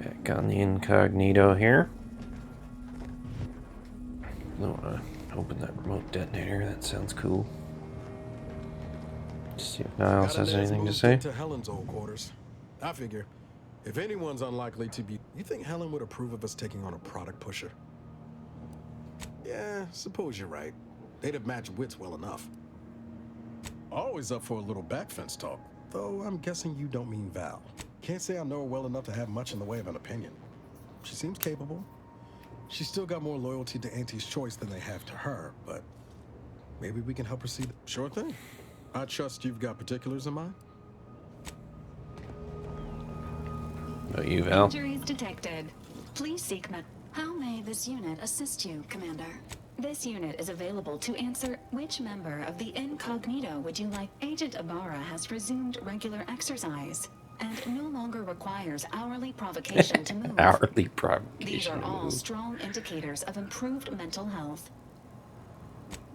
Back on the incognito here. I want to open that remote detonator. That sounds cool. See if Niles has anything to say. To Helen's old quarters. I figure, if anyone's unlikely to be, you think Helen would approve of us taking on a product pusher? Yeah, suppose you're right. They'd have matched wits well enough. Always up for a little backfence talk, though I'm guessing you don't mean Val. Can't say I know her well enough to have much in the way of an opinion. She seems capable. She's still got more loyalty to Auntie's choice than they have to her, but maybe we can help her see. Sure thing. I trust you've got particulars in mind. About you, Val? Injuries detected. Please seek med. How may this unit assist you, Commander? This unit is available to answer which member of the incognito would you like. Agent Ibarra has resumed regular exercise and no longer requires hourly provocation to move. Hourly provocation. These are all strong indicators of improved mental health.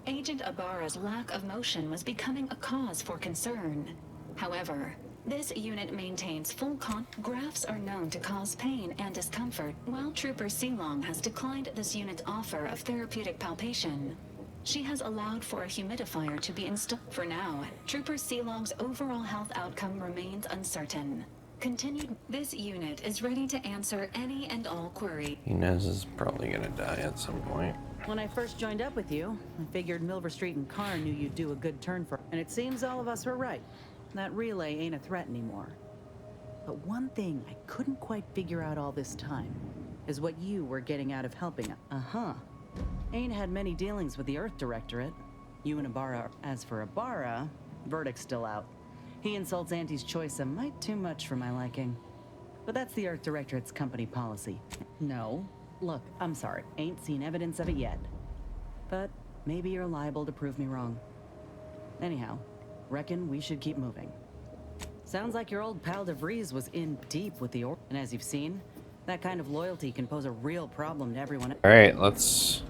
Agent Ibarra's lack of motion was becoming a cause for concern. However, this unit maintains full graphs are known to cause pain and discomfort. While Trooper Sealong has declined this unit's offer of therapeutic palpation, she has allowed for a humidifier to be installed. For now, Trooper Sealong's overall health outcome remains uncertain. Continued. This unit is ready to answer any and all queries. Inez is probably gonna die at some point. When I first joined up with you, I figured Milver Street and Carr knew you'd do a good turn for, and it seems all of us were right. That relay ain't a threat anymore. But one thing I couldn't quite figure out all this time is what you were getting out of helping us. Ain't had many dealings with the Earth Directorate. You and Ibarra. As for Ibarra, verdict's still out. He insults Auntie's choice a mite too much for my liking. But that's the Earth Directorate's company policy. No. Look, I'm sorry. Ain't seen evidence of it yet. But maybe you're liable to prove me wrong. Anyhow, reckon we should keep moving. Sounds like your old pal DeVries was in deep with the and as you've seen, that kind of loyalty can pose a real problem to everyone. Alright, let's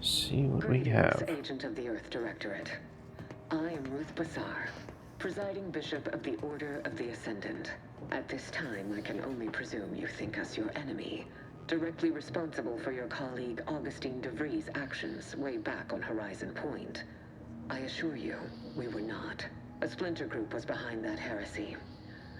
see what we have. Agent of the Earth Directorate. I am Ruth Basar, presiding bishop of the Order of the Ascendant. At this time, I can only presume you think us your enemy, directly responsible for your colleague Augustine DeVries' actions way back on Horizon Point. I assure you, we were not. A splinter group was behind that heresy.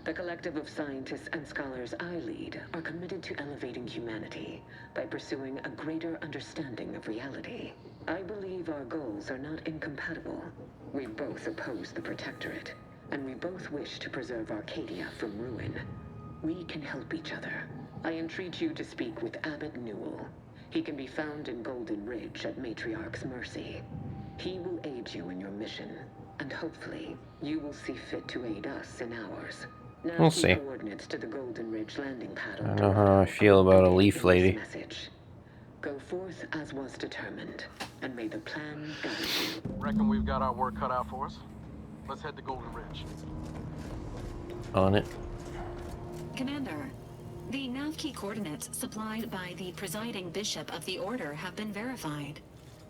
The collective of scientists and scholars I lead are committed to elevating humanity by pursuing a greater understanding of reality. I believe our goals are not incompatible. We both oppose the Protectorate, and we both wish to preserve Arcadia from ruin. We can help each other. I entreat you to speak with Abbot Newell. He can be found in Golden Ridge at Matriarch's mercy. He will aid you in your mission, and hopefully, you will see fit to aid us in ours. Now We'll see. Coordinates to the Golden Ridge landing pad. I don't know how I feel about a leaf lady. Message. Go forth as was determined, and may the plan guide you. Reckon we've got our work cut out for us. Let's head to Golden Ridge. On it. Commander, the nav key coordinates supplied by the presiding bishop of the Order have been verified.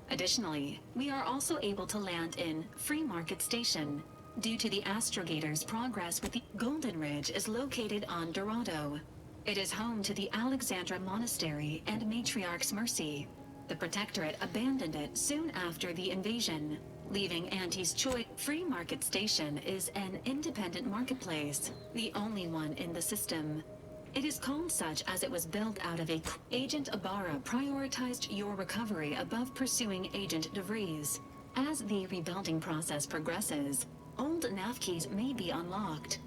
Additionally, we are also able to land in Free Market Station. Due to the Astrogator's progress with the Golden Ridge is located on Dorado. It is home to the Alexandra Monastery and Matriarch's Mercy. The Protectorate abandoned it soon after the invasion, leaving Auntie's choice. Free Market Station is an independent marketplace, the only one in the system. It is called such as it was built out of a... Agent Ibarra prioritized your recovery above pursuing Agent DeVries. As the rebuilding process progresses, old nav keys may be unlocked.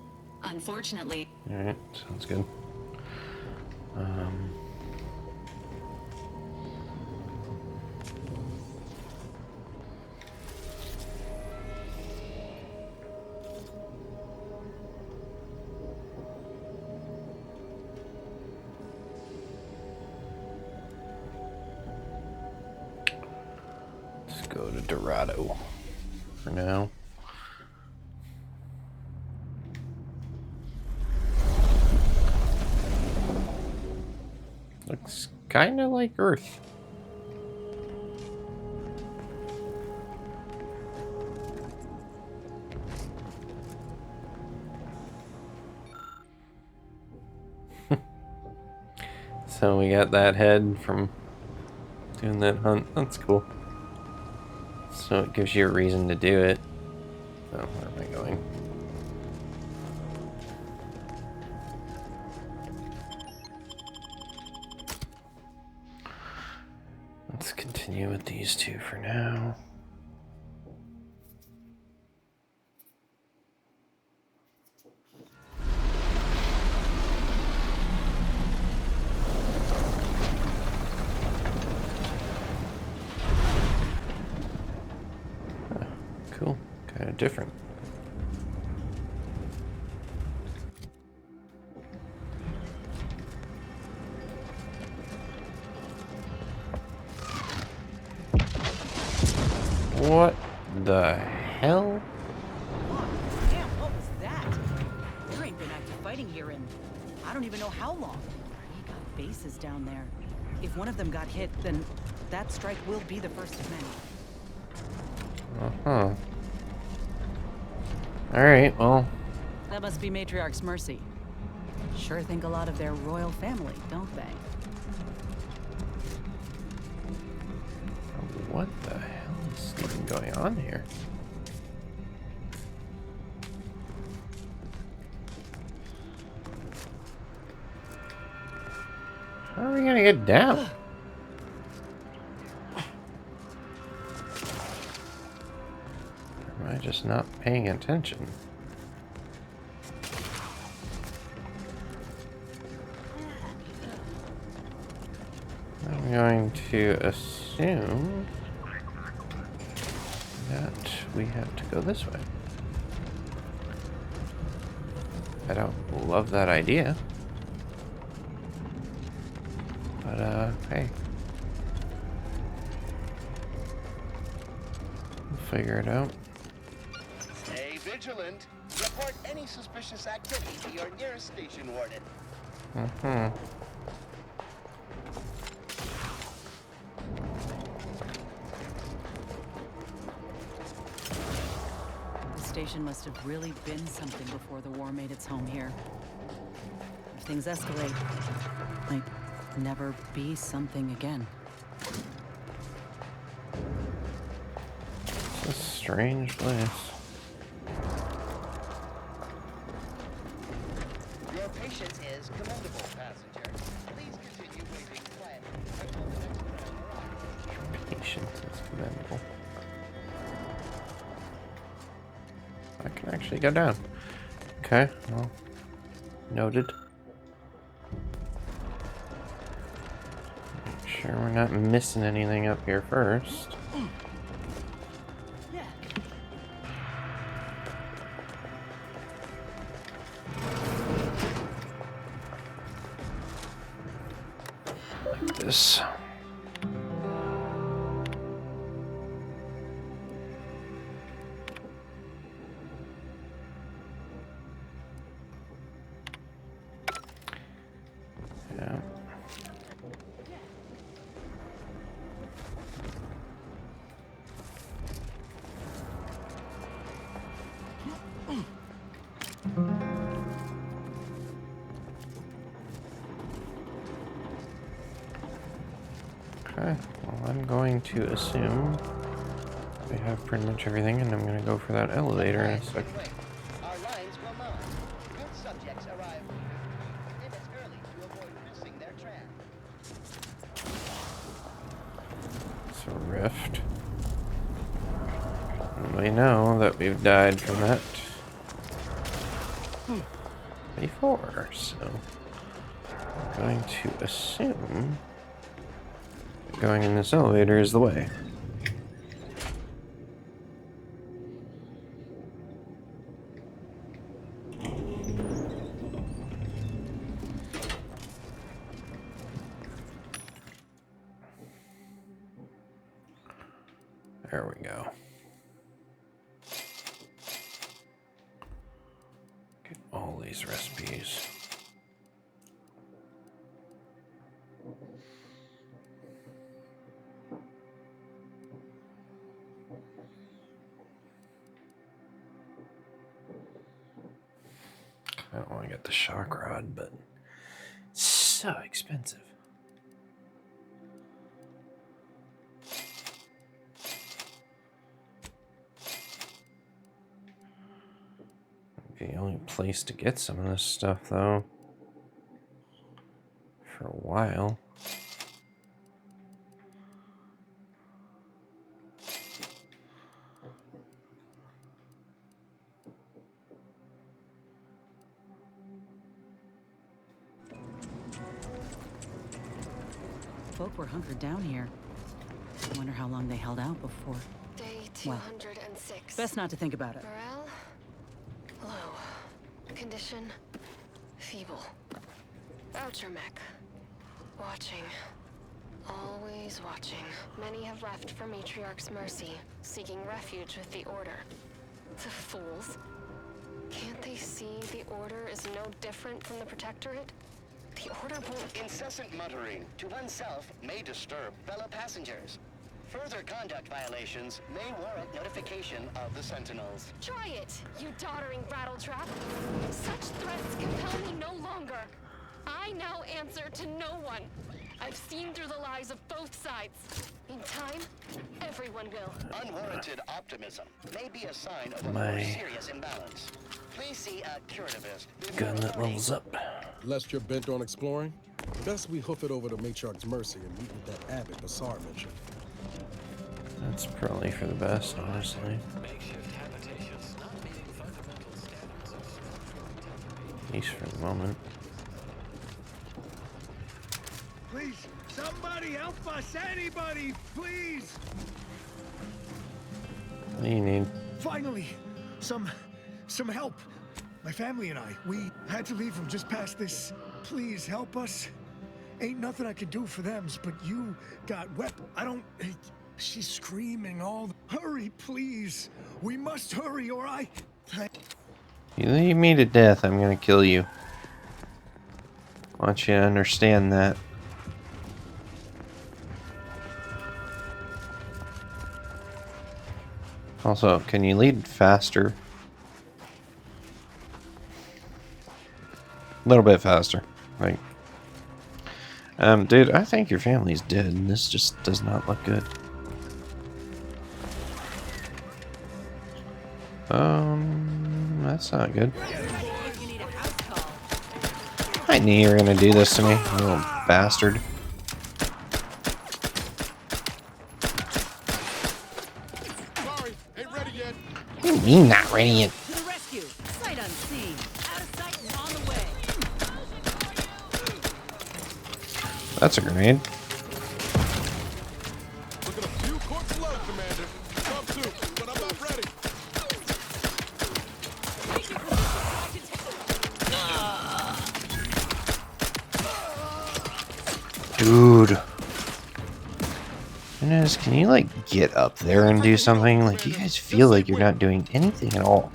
Unfortunately... Alright, sounds good. Let's go to Dorado for now. Looks kind of like Earth. So we got that head from doing that hunt. That's cool. So it gives you a reason to do it. Oh, where am I going? Let's continue with these two for now. Cool. Kind of different. What the hell? Damn, what was that? There ain't been active fighting here in I don't even know how long. We got bases down there. If one of them got hit, then that strike will be the first of many. Uh-huh. Alright, well. That must be Matriarch's mercy. Sure think a lot of their royal family, don't they? What the hell is even going on here? How are we gonna get down? Am I just not paying attention? I'm going to assume that we have to go this way. I don't love that idea. But, hey. We'll figure it out. Stay vigilant. Report any suspicious activity to your nearest station warden. Mm-hmm. The station must have really been something before the war made its home here. If things escalate, might never be something again. It's a strange place. Your patience is commendable, passenger. Please continue waiting quietly until the next train arrives. Patience is commendable. I can actually go down. Okay, well, noted. Make sure we're not missing anything up here first. Like this. Yeah. Okay, well, I'm going to assume we have pretty much everything, and I'm going to go for that elevator in a second. Our lines will not. Good subjects arrive 15 minutes early to avoid missing their tram. It's a rift. And we know that we've died from that before, so I'm going to assume going in this elevator is the way. There we go. Get all these recipes. I don't want to get the shock rod, but it's so expensive. The only place to get some of this stuff, though, for a while. Folk were hunkered down here. I wonder how long they held out before. Day Well, 206. Best not to think about it. Morale? Low. Condition? Feeble. Voucher mech. Watching. Always watching. Many have left for Matriarch's mercy, seeking refuge with the Order. The fools. Can't they see the Order is no different from the Protectorate? The Order won't... Incessant muttering to oneself may disturb fellow passengers. Further conduct violations may warrant notification of the Sentinels. Try it, you doddering rattletrap. Such threats compel me no longer. I now answer to no one. I've seen through the lies of both sides. In time, everyone will. Unwarranted optimism may be a sign of a My more serious imbalance. Please see a curativist. Gun that levels up. Lest you're bent on exploring, best we hoof it over to Matriarch's mercy and meet with that Abbot Basar mentioned. That's probably for the best, honestly. At least for the moment. Please, somebody help us! Anybody, please! What do you need? Finally, some help. My family and I, we had to leave from just past this. Please help us. Ain't nothing I can do for them, but you got I don't. She's screaming all. Hurry, please. We must hurry, or I. You leave me to death, I'm gonna kill you. I want you to understand that. Also, can you lead faster? A little bit faster. Like, dude, I think your family's dead, and this just does not look good. That's not good. I knew you were gonna do this to me, you little bastard. Sorry, ain't ready yet. What do you mean not ready yet? To the rescue! Sight unseen! Out of sight and on the way! That's a grenade. Look at a few corpse low, Commander. Come too, but I'm not ready. Dude. Inez, can you, like, get up there and do something? Like, you guys feel like you're not doing anything at all.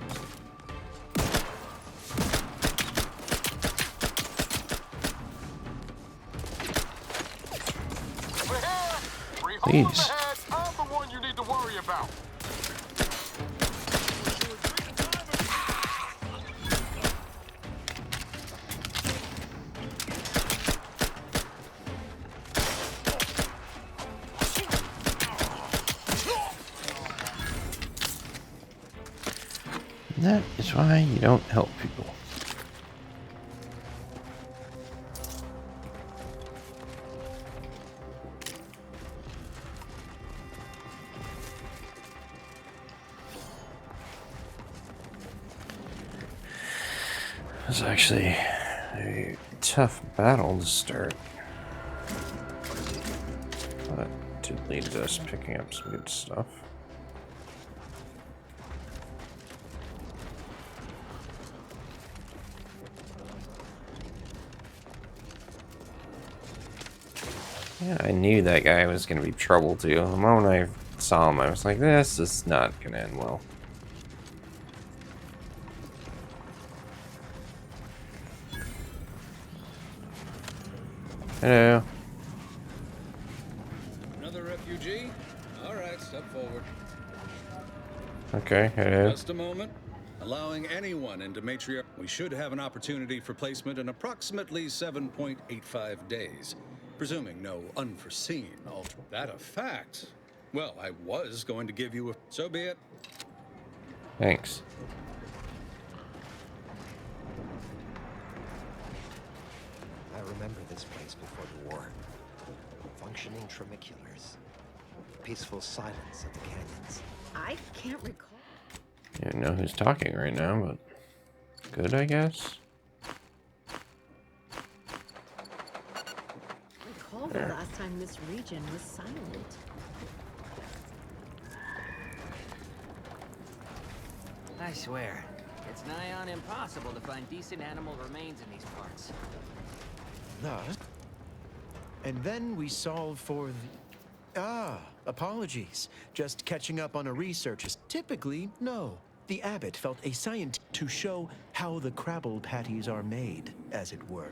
Please. I'm the one you need to worry about. That is why you don't help people. It was actually a tough battle to start. But it did lead to us picking up some good stuff. Yeah, I knew that guy was going to be trouble too. The moment I saw him, I was like, this is not going to end well. Hello. Another refugee? Alright, step forward. Okay, hello. Just a moment. Allowing anyone into Matriarch, we should have an opportunity for placement in approximately 7.85 days. Presuming no unforeseen alter. That a fact? Well, I was going to give you a... So be it. Thanks. remember this place before the war. Functioning tramiculars. Peaceful silence of the canyons. I can't recall. I don't know who's talking right now, but good, I guess. Recall the last time this region was silent. I swear, it's nigh on impossible to find decent animal remains in these parts. Thus, and then we solve for the... apologies. Just catching up on a research. Typically, no. The Abbot felt a scientist to show how the crabble patties are made, as it were.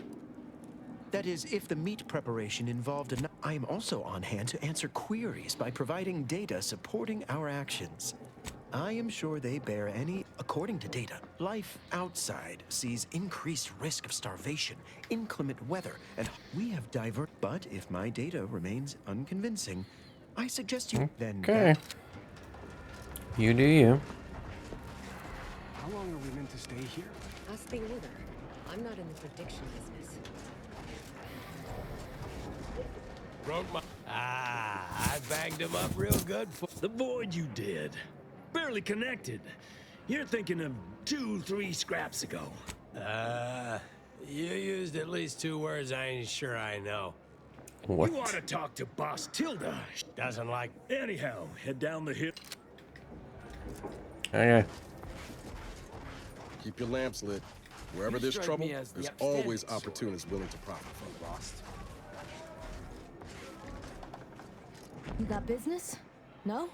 That is, if the meat preparation involved enough. I am also on hand to answer queries by providing data supporting our actions. I am sure they bear any. According to data, life outside sees increased risk of starvation, inclement weather, and we have But if my data remains unconvincing, I suggest you then. Okay. You do you. How long are we meant to stay here? Ask the order. I'm not in the prediction business. Broke my... I banged him up real good for... The void you did. Barely connected. You're thinking of 2-3 scraps ago. You used at least 2 words I ain't sure I know. What? You ought to talk to Boss Tilda. Doesn't like... Anyhow, head down the hill. Okay. Keep your lamps lit. Wherever there's trouble, there's always opportunists willing to profit from it. Lost. You got business? No?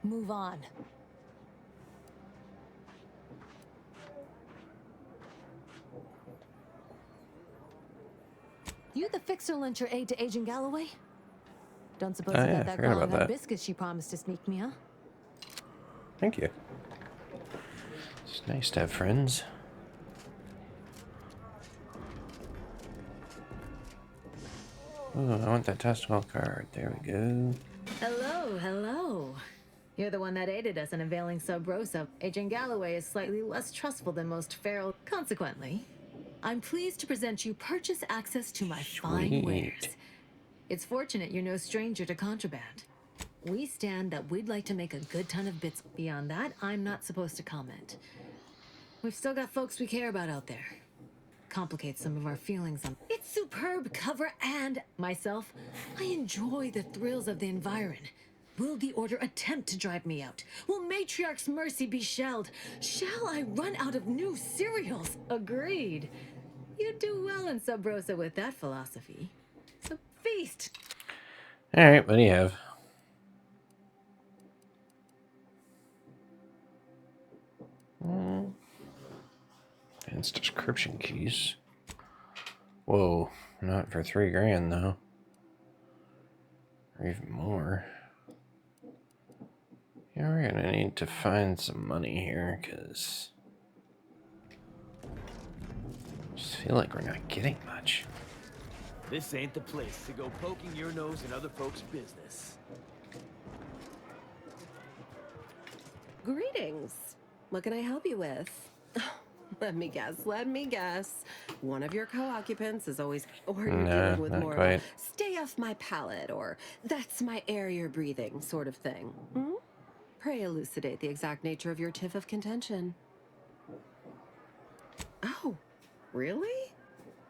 Move on. You the fixer lent your aid to Agent Galloway? Don't suppose you yeah, got that I girl forgot on about that that. biscuit she promised to sneak me, huh? Thank you. It's nice to have friends. Oh, I want that testicle card. There we go. Hello, hello. You're the one that aided us in availing Sub Rosa. Agent Galloway is slightly less trustful than most feral. Consequently, I'm pleased to present you purchase access to my fine wares. It's fortunate you're no stranger to contraband. We stand that we'd like to make a good ton of bits. Beyond that, I'm not supposed to comment. We've still got folks we care about out there. Complicates some of our feelings on. It's superb cover and myself. I enjoy the thrills of the environ. Will the Order attempt to drive me out? Will Matriarch's mercy be shelled? Shall I run out of new cereals? Agreed. You do well in Sub Rosa with that philosophy. So feast. Alright, what do you have? Advanced description keys. Whoa, not for 3 grand though. Or even more. Yeah, we're gonna need to find some money here, because I just feel like we're not getting much. This ain't the place to go poking your nose in other folks' business. Greetings. What can I help you with? Let me guess. One of your co-occupants is always... Or you're dealing with not more quite. of a stay off my palate, or that's my air you're breathing sort of thing. Hmm? Pray elucidate the exact nature of your tiff of contention. Oh, really?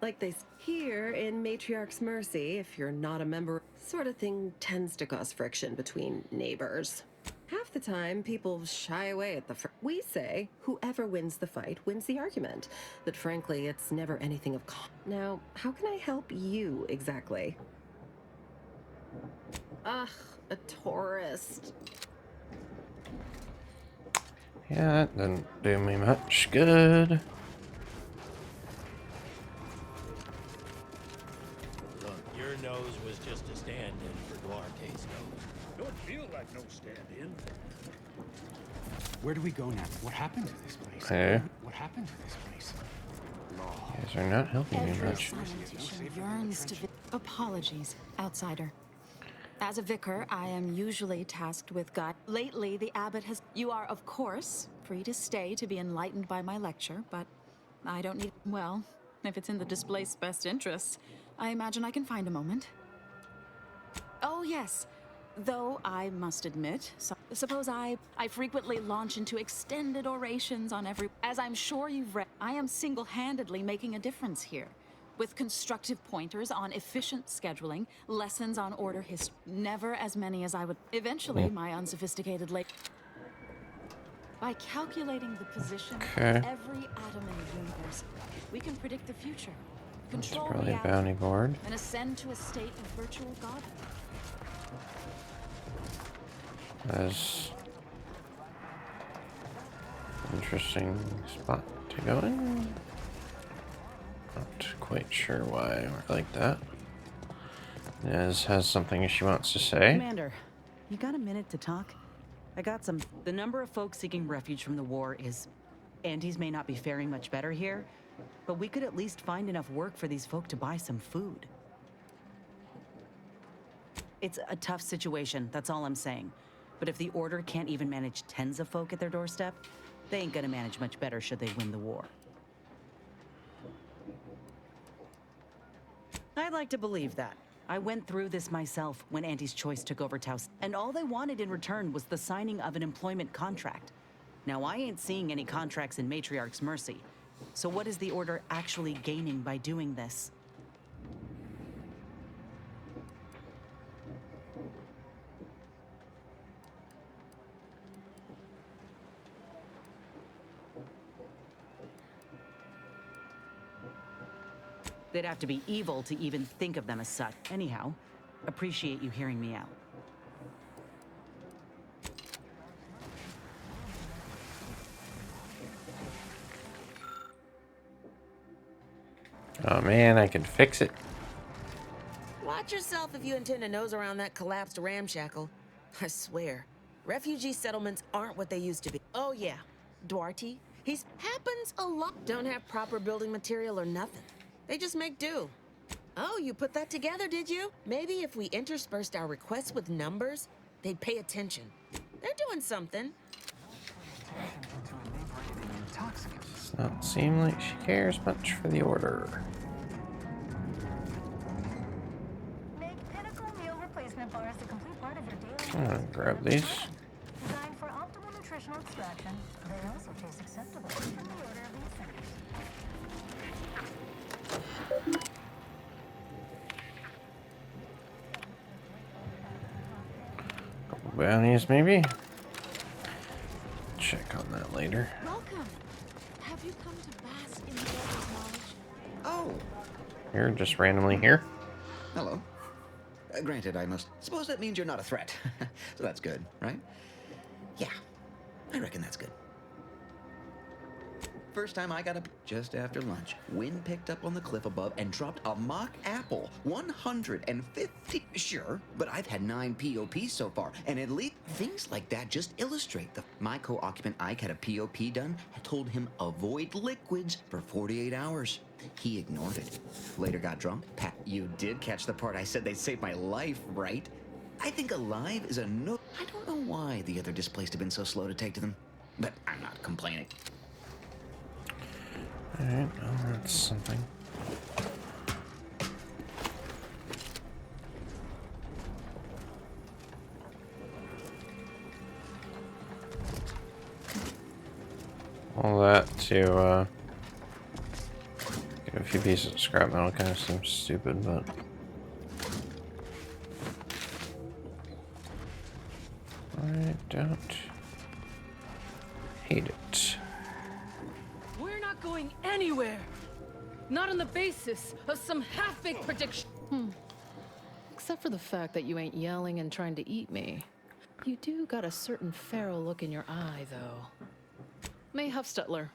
Like they here in Matriarch's Mercy, if you're not a member, sort of thing tends to cause friction between neighbors. Half the time, people shy away at the we say, whoever wins the fight wins the argument. But frankly, it's never anything of Now, how can I help you exactly? Ugh, a tourist. Yeah, that doesn't do me much good. Look, your nose was just a stand-in for Duarte's nose. Don't feel like no stand-in. Where do we go now? What happened to this place? Hey. What happened to this place? You guys are not helping me Every much. sanitation yearns to apologies, outsider. As a vicar, I am usually tasked with God. Lately, the abbot has... You are, of course, free to stay to be enlightened by my lecture, but I don't need... Well, if it's in the displaced's best interests, I imagine I can find a moment. Oh, yes. Though I must admit, suppose I frequently launch into extended orations on every... As I'm sure you've read, I am single-handedly making a difference here. With constructive pointers on efficient scheduling, lessons on order history, never as many as I would. Eventually, my unsophisticated by calculating the position of every atom in the universe, we can predict the future, control probably a reality, bounty board. and ascend to a state of virtual godhood. That's an interesting spot to go in. Not quite sure why we're like that. Nez has something she wants to say. Commander, you got a minute to talk? I got some... The number of folks seeking refuge from the war is... Andes may not be faring much better here, but we could at least find enough work for these folk to buy some food. It's a tough situation, that's all I'm saying. But if the Order can't even manage tens of folk at their doorstep, they ain't gonna manage much better should they win the war. I'd like to believe that. I went through this myself when Auntie's Choice took over Taos, and all they wanted in return was the signing of an employment contract. Now, I ain't seeing any contracts in Matriarch's Mercy, so what is the Order actually gaining by doing this? They'd have to be evil to even think of them as such. Anyhow, appreciate you hearing me out. Oh man, I can fix it. Watch yourself if you intend to nose around that collapsed ramshackle. I swear, refugee settlements aren't what they used to be. Oh yeah, Duarte, he's happens a lot. Don't have proper building material or nothing. They just make do. Oh, you put that together, did you? Maybe if we interspersed our requests with numbers, they'd pay attention. They're doing something. Does not seem like she cares much for the Order. Make Pinnacle meal replacement bars a complete part of your daily. I'm gonna grab these. Designed for optimal nutritional extraction, they also taste acceptable from the Order of the Ascendant. Couple bounties, maybe? Check on that later. Welcome. Have you come to bask in the Order's knowledge? Oh. You're just randomly here? Hello. Granted, I must suppose that means you're not a threat. So that's good, right? Yeah, I reckon that's good. First time I got up just after lunch, wind picked up on the cliff above and dropped a mock apple. 150. Sure, but I've had 9 POPs so far, and at least things like that just illustrate my co-occupant Ike had a POP done, had told him avoid liquids for 48 hours. He ignored it. Later got drunk. Pat, you did catch the part I said they saved my life, right? I think alive is a no. I don't know why the other displaced have been so slow to take to them, but I'm not complaining. Alright, well, that's something. All that to, get a few pieces of scrap metal kind of seems stupid, but... I don't hate it. We're not going anywhere. Not on the basis of some half-baked prediction. Except for the fact that you ain't yelling and trying to eat me. You do got a certain feral look in your eye, though. May Huffstutler,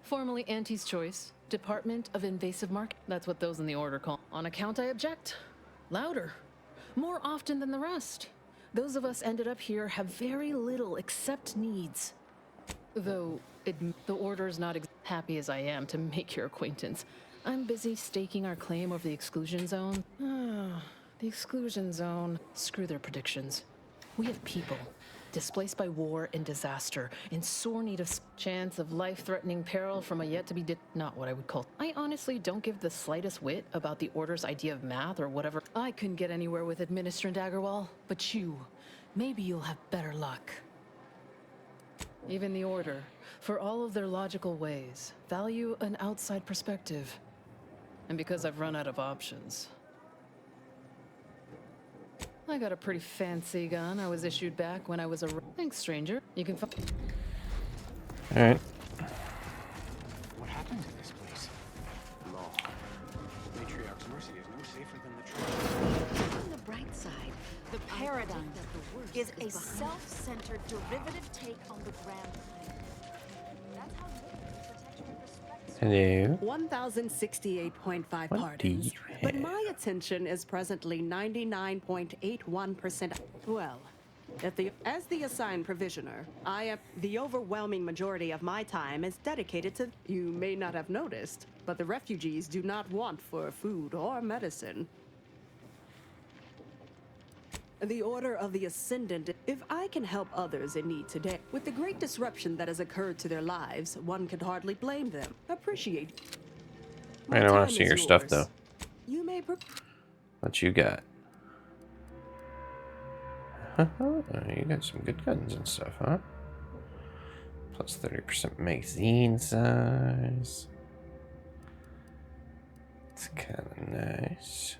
formerly Auntie's Choice, Department of Invasive Market. That's what those in the Order call. On account, I object. Louder. More often than the rest. Those of us ended up here have very little except needs. Though, the Order's not happy as I am to make your acquaintance. I'm busy staking our claim over the Exclusion Zone. The Exclusion Zone. Screw their predictions. We have people. displaced by war and disaster, in sore need of chance of life-threatening peril from a yet-to-be not what I would call. I honestly don't give the slightest whit about the Order's idea of math or whatever. I couldn't get anywhere with Administrator Daggerwall, but you, maybe you'll have better luck. Even the Order, for all of their logical ways, value an outside perspective. And because I've run out of options. I got a pretty fancy gun I was issued back when I was a... Thanks, stranger. You can find... Alright. What happened to this place? Law. Matriarch's mercy is no safer than the truth. On the bright side, the paradigm is a self-centered derivative take on the grand plan. That's how Hello. 1,068.5 pardons. But my attention is presently 99.81%. Well, as the assigned provisioner, I am the overwhelming majority of my time is dedicated to. You may not have noticed, but the refugees do not want for food or medicine. The Order of the Ascendant, if I can help others in need today, with the great disruption that has occurred to their lives, one can hardly blame them. Appreciate. I don't want to see your stuff though. You may. What you got? You got some good guns and stuff, huh? Plus 30% magazine size. It's kind of nice.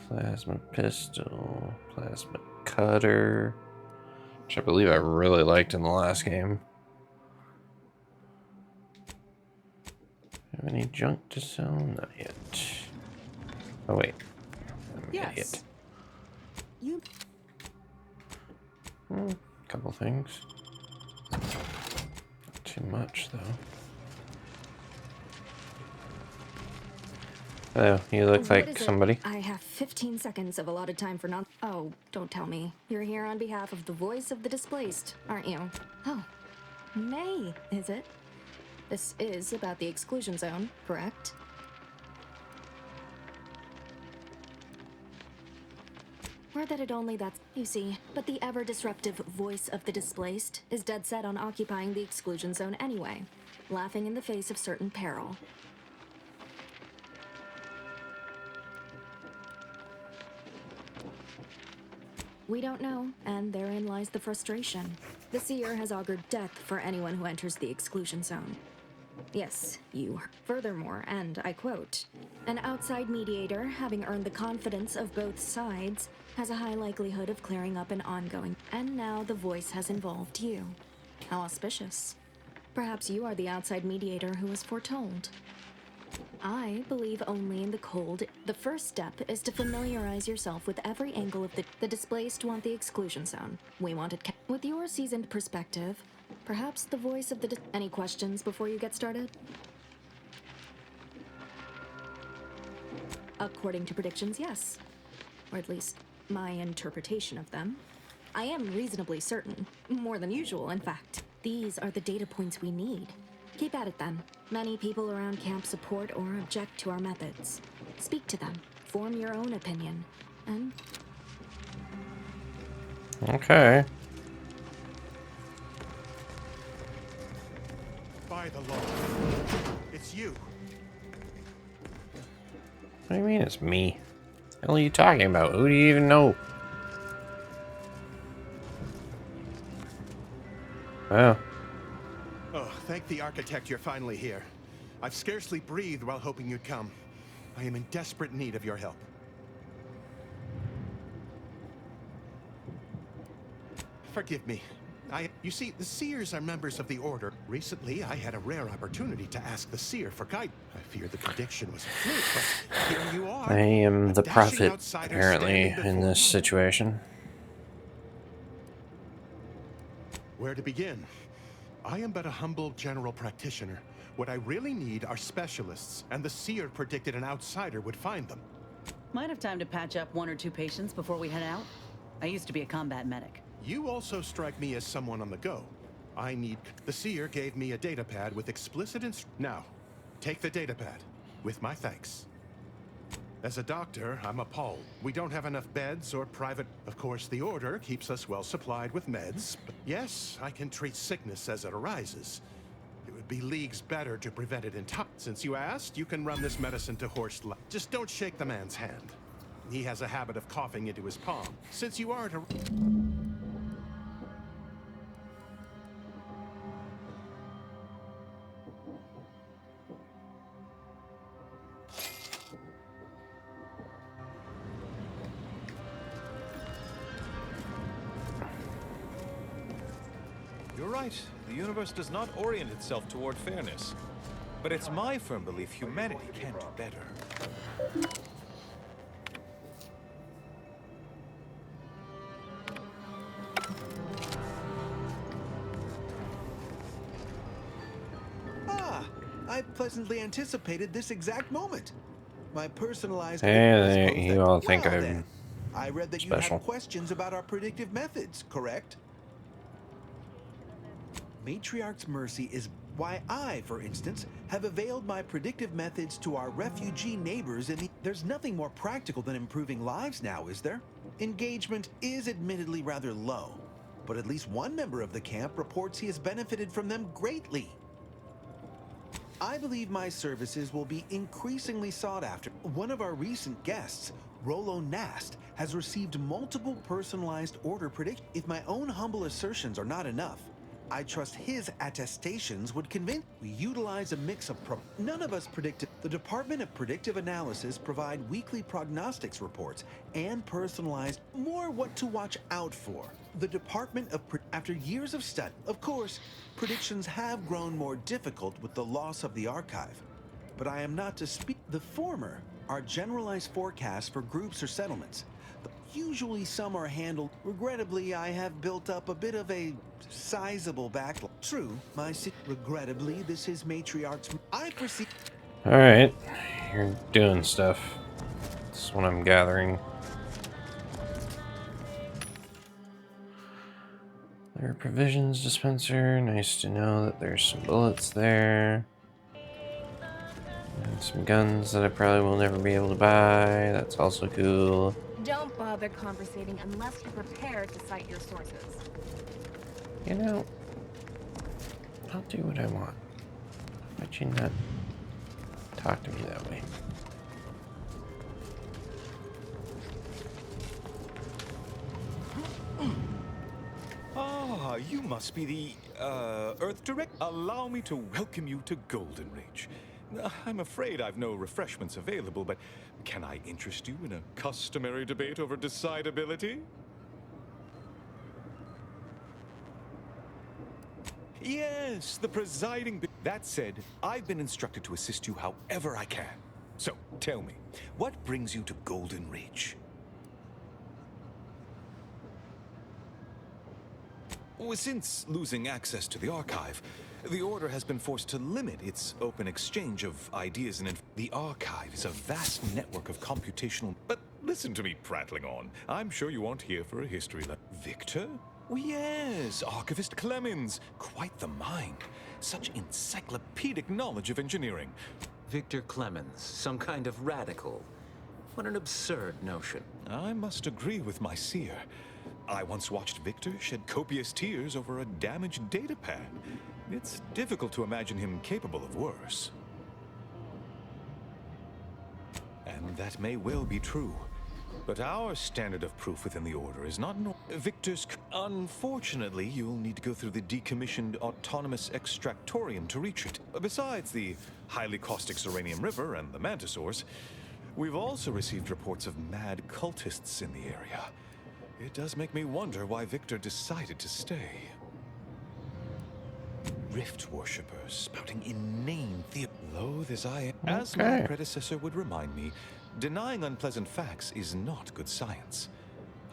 Plasma pistol, plasma cutter, which I believe I really liked in the last game. Have any junk to sell? Not yet. Oh wait, I'm an idiot. You. Couple things. Not too much though. Hello, you look like somebody. I have 15 seconds of allotted time for non. Oh, don't tell me. You're here on behalf of the voice of the displaced, aren't you? Oh, May, is it? This is about the exclusion zone, correct? Or that it only that's, you see, but the ever-disruptive voice of the displaced is dead set on occupying the exclusion zone anyway, laughing in the face of certain peril. We don't know, and therein lies the frustration. The Seer has augured death for anyone who enters the exclusion zone. Yes, you. Furthermore, and I quote, an outside mediator, having earned the confidence of both sides, has a high likelihood of clearing up an ongoing. And now the voice has involved you. How auspicious. Perhaps you are the outside mediator who was foretold. I believe only in the cold. The first step is to familiarize yourself with every angle of the displaced want the exclusion zone. We want it with your seasoned perspective. Perhaps the voice of the any questions before you get started? According to predictions, yes. Or at least my interpretation of them. I am reasonably certain. More than usual, in fact. These are the data points we need. Keep at it then. Many people around camp support or object to our methods. Speak to them. Form your own opinion. And... Okay. By the law. It's you. What do you mean it's me? What the hell are you talking about? Who do you even know? Oh. Oh, thank the architect you're finally here. I've scarcely breathed while hoping you'd come. I am in desperate need of your help. Forgive me. You see, the Seers are members of the Order. Recently, I had a rare opportunity to ask the Seer for guidance. I feared the prediction was a fluke, but here you are. I am the a dashing prophet, outsider apparently, standing in this situation. Where to begin? I am but a humble general practitioner. What I really need are specialists, and the Seer predicted an outsider would find them. Might have time to patch up 1 or 2 patients before we head out. I used to be a combat medic. You also strike me as someone on the go. I need... The Seer gave me a datapad with explicit Now, take the datapad, with my thanks. As a doctor, I'm appalled. We don't have enough beds or private... Of course, the Order keeps us well supplied with meds. But yes, I can treat sickness as it arises. It would be leagues better to prevent it in time. Since you asked, you can run this medicine to Horst. Just don't shake the man's hand. He has a habit of coughing into his palm. Since you aren't a... You're right. The universe does not orient itself toward fairness. But it's my firm belief humanity can do better. I pleasantly anticipated this exact moment. My personalized... Hey, you all think Well, I'm then, I read that you special. have questions about our predictive methods, correct? Matriarch's mercy is why I, for instance, have availed my predictive methods to our refugee neighbors in the... There's nothing more practical than improving lives now, is there? Engagement is admittedly rather low, but at least one member of the camp reports he has benefited from them greatly. I believe my services will be increasingly sought after. One of our recent guests, Rolo Nast, has received multiple personalized order predictions. If my own humble assertions are not enough, I trust his attestations would convince. We utilize a mix of none of us predicted. The Department of Predictive Analysis provide weekly prognostics reports and personalized more what to watch out for. The Department of after years of study, of course, predictions have grown more difficult with the loss of the archive. But I am not to speak. The former are generalized forecasts for groups or settlements. Usually some are handled. Regrettably, I have built up a bit of a sizable backlog. True, regrettably, this is Matriarch's... I perceive... Alright, you're doing stuff. That's what I'm gathering. There are provisions dispenser. Nice to know that there's some bullets there. And some guns that I probably will never be able to buy. That's also cool. Don't bother conversating unless you're prepared to cite your sources. You know, I'll do what I want. But you not talk to me that way. Ah, you must be the, Earth Direct. Allow me to welcome you to Golden Ridge. I'm afraid I've no refreshments available, but can I interest you in a customary debate over decidability? Yes, the presiding... That said, I've been instructed to assist you however I can. So, tell me, what brings you to Golden Ridge? Well, since losing access to the archive, the Order has been forced to limit its open exchange of ideas and the archive is a vast network of computational... But listen to me prattling on. I'm sure you aren't here for a history lesson. Victor? Oh yes, Archivist Clemens. Quite the mind. Such encyclopedic knowledge of engineering. Victor Clemens, some kind of radical. What an absurd notion. I must agree with my seer. I once watched Victor shed copious tears over a damaged datapad. It's difficult to imagine him capable of worse. And that may well be true. But our standard of proof within the Order is not Victor's... Unfortunately, you'll need to go through the decommissioned autonomous extractorium to reach it. Besides the highly caustic Zyranium River and the Mantisaurs, we've also received reports of mad cultists in the area. It does make me wonder why Victor decided to stay. Rift worshippers spouting inane loathe as I am. As my predecessor would remind me, denying unpleasant facts is not good science.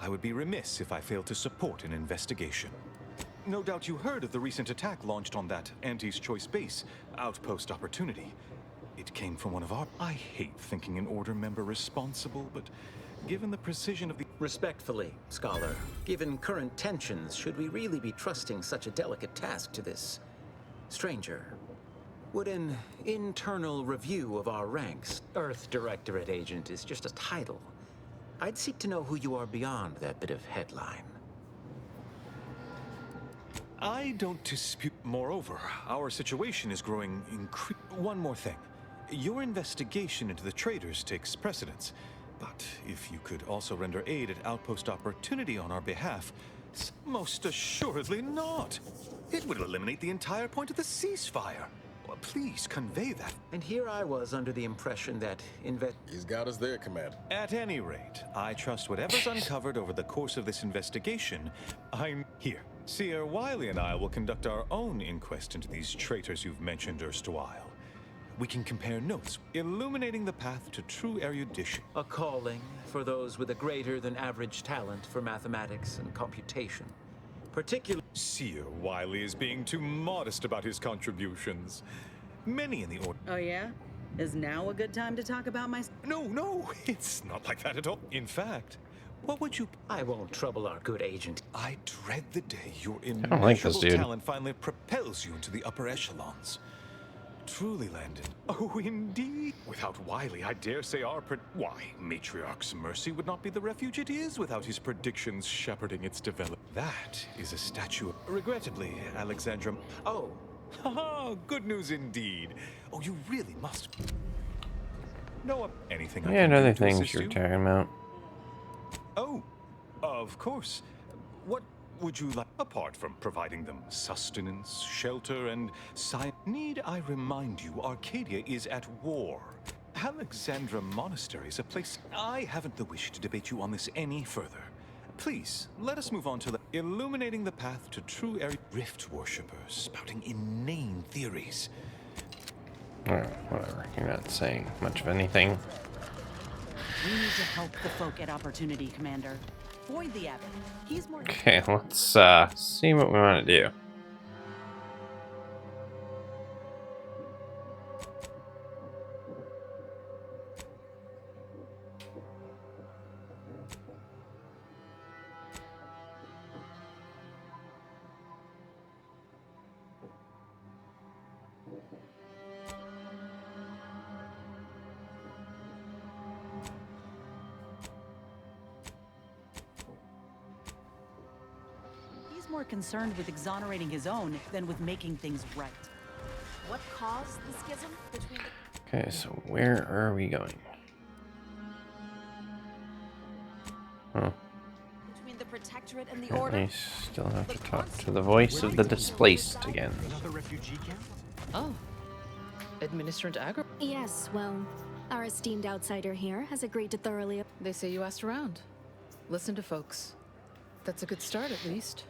I would be remiss if I failed to support an investigation. No doubt you heard of the recent attack launched on that Anti's Choice base, Outpost Opportunity. It came from one of our... I hate thinking an Order member responsible, but given the precision of the... Respectfully, Scholar, given current tensions, should we really be trusting such a delicate task to this stranger? Would an internal review of our ranks? Earth Directorate agent is just a title. I'd seek to know who you are beyond that bit of headline. I don't dispute. Moreover, our situation is growing One more thing. Your investigation into the traitors takes precedence. But if you could also render aid at Outpost Opportunity on our behalf, most assuredly not. It would eliminate the entire point of the ceasefire. Well, please convey that. And here I was under the impression that He's got us there, Commander. At any rate, I trust whatever's uncovered over the course of this investigation, I'm here. Seer Wiley and I will conduct our own inquest into these traitors you've mentioned erstwhile. We can compare notes, illuminating the path to true erudition. A calling for those with a greater than average talent for mathematics and computation. Particularly, Seer Wiley is being too modest about his contributions. Many in the order. Oh yeah? Is now a good time to talk about my... No, it's not like that at all. In fact, what would you... I won't trouble our good agent. I dread the day your don't like this immeasurable dude. talent finally propels you into the upper echelons. Truly, Landon. Oh, indeed. Without Wiley, I dare say why, Matriarch's mercy would not be the refuge it is without his predictions shepherding its development. That is a statue. Regrettably, Alexandra... Oh. Haha, good news indeed. Oh, you really must... No, anything I Yeah, can and other do to things assist you're you? talking about. Oh, of course. What would you like, apart from providing them sustenance, shelter, and science? Need I remind you, Arcadia is at war. Alexandra Monastery is a place... I haven't the wish to debate you on this any further. Please, let us move on to illuminating the path to true rift worshippers, spouting inane theories. Alright, whatever. You're not saying much of anything. We need to help the folk at Opportunity, Commander. Void the Abbot. He's more... Okay, let's see what we want to do. More concerned with exonerating his own than with making things right. What caused the schism between the... Okay, so where are we going? Huh. between the Protectorate and the Apparently Order? still have to talk to the voice of the displaced again. Another refugee camp? Oh. Administrant Agro. Yes, well, our esteemed outsider here has agreed to thoroughly... They say you asked around. Listen to folks. That's a good start, at least.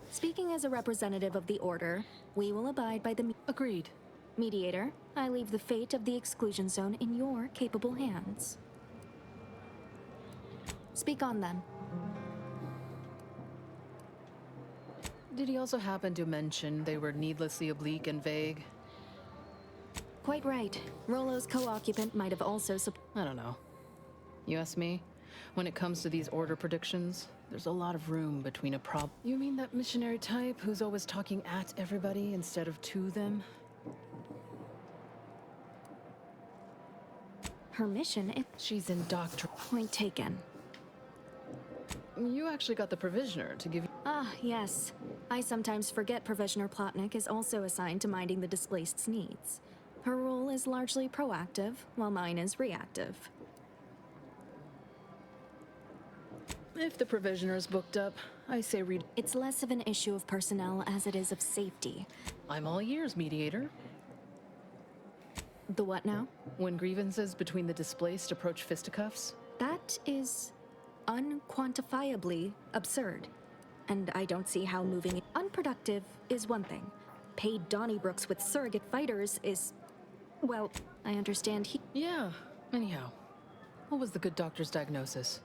Speaking as a representative of the Order, we will abide by the... Agreed. Mediator, I leave the fate of the exclusion zone in your capable hands. Speak on, then. Did he also happen to mention they were needlessly oblique and vague? Quite right. Rolo's co-occupant might have also... I don't know. You ask me? When it comes to these Order predictions, there's a lot of room between a problem. You mean that missionary type who's always talking at everybody instead of to them? Her mission is... She's indoctrined. Point taken. You actually got the Provisioner to give you... Ah, yes. I sometimes forget Provisioner Plotnik is also assigned to minding the displaced's needs. Her role is largely proactive, while mine is reactive. If the Provisioner's booked up, I say read... It's less of an issue of personnel as it is of safety. I'm all ears, Mediator. The what now? When grievances between the displaced approach fisticuffs? That is unquantifiably absurd. And I don't see how moving it unproductive is one thing. Paid Donnybrooks with surrogate fighters is... Well, I understand he... Yeah, anyhow. What was the good doctor's diagnosis?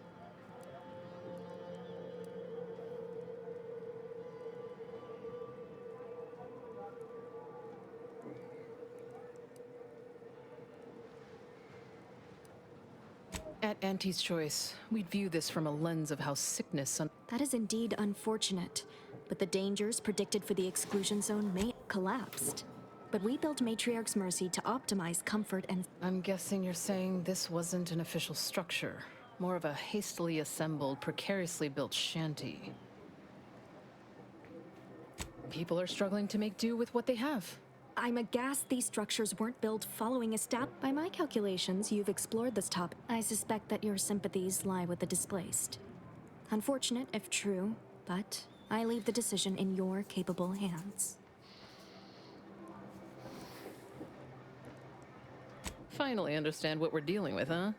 At Auntie's choice, we'd view this from a lens of how sickness... That is indeed unfortunate, but the dangers predicted for the exclusion zone may... collapsed. But we built Matriarch's Mercy to optimize comfort and... I'm guessing you're saying this wasn't an official structure. More of a hastily assembled, precariously built shanty. People are struggling to make do with what they have. I'm aghast these structures weren't built following a step. By my calculations, you've explored this topic. I suspect that your sympathies lie with the displaced. Unfortunate if true, but I leave the decision in your capable hands. Finally understand what we're dealing with, huh?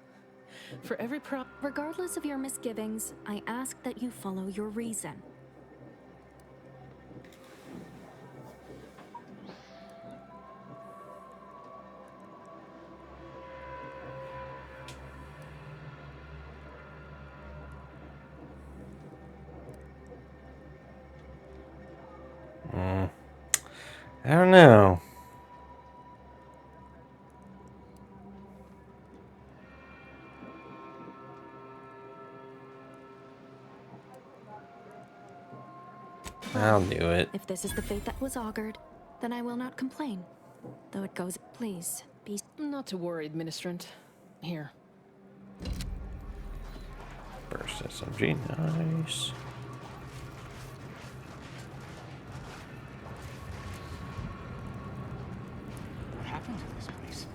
For every Regardless of your misgivings, I ask that you follow your reason. I don't know. I'll do it. If this is the fate that was augured, then I will not complain. Though it goes, please, be... Not to worry, Administrant. Here. Burst SMG, nice. What happened to this place?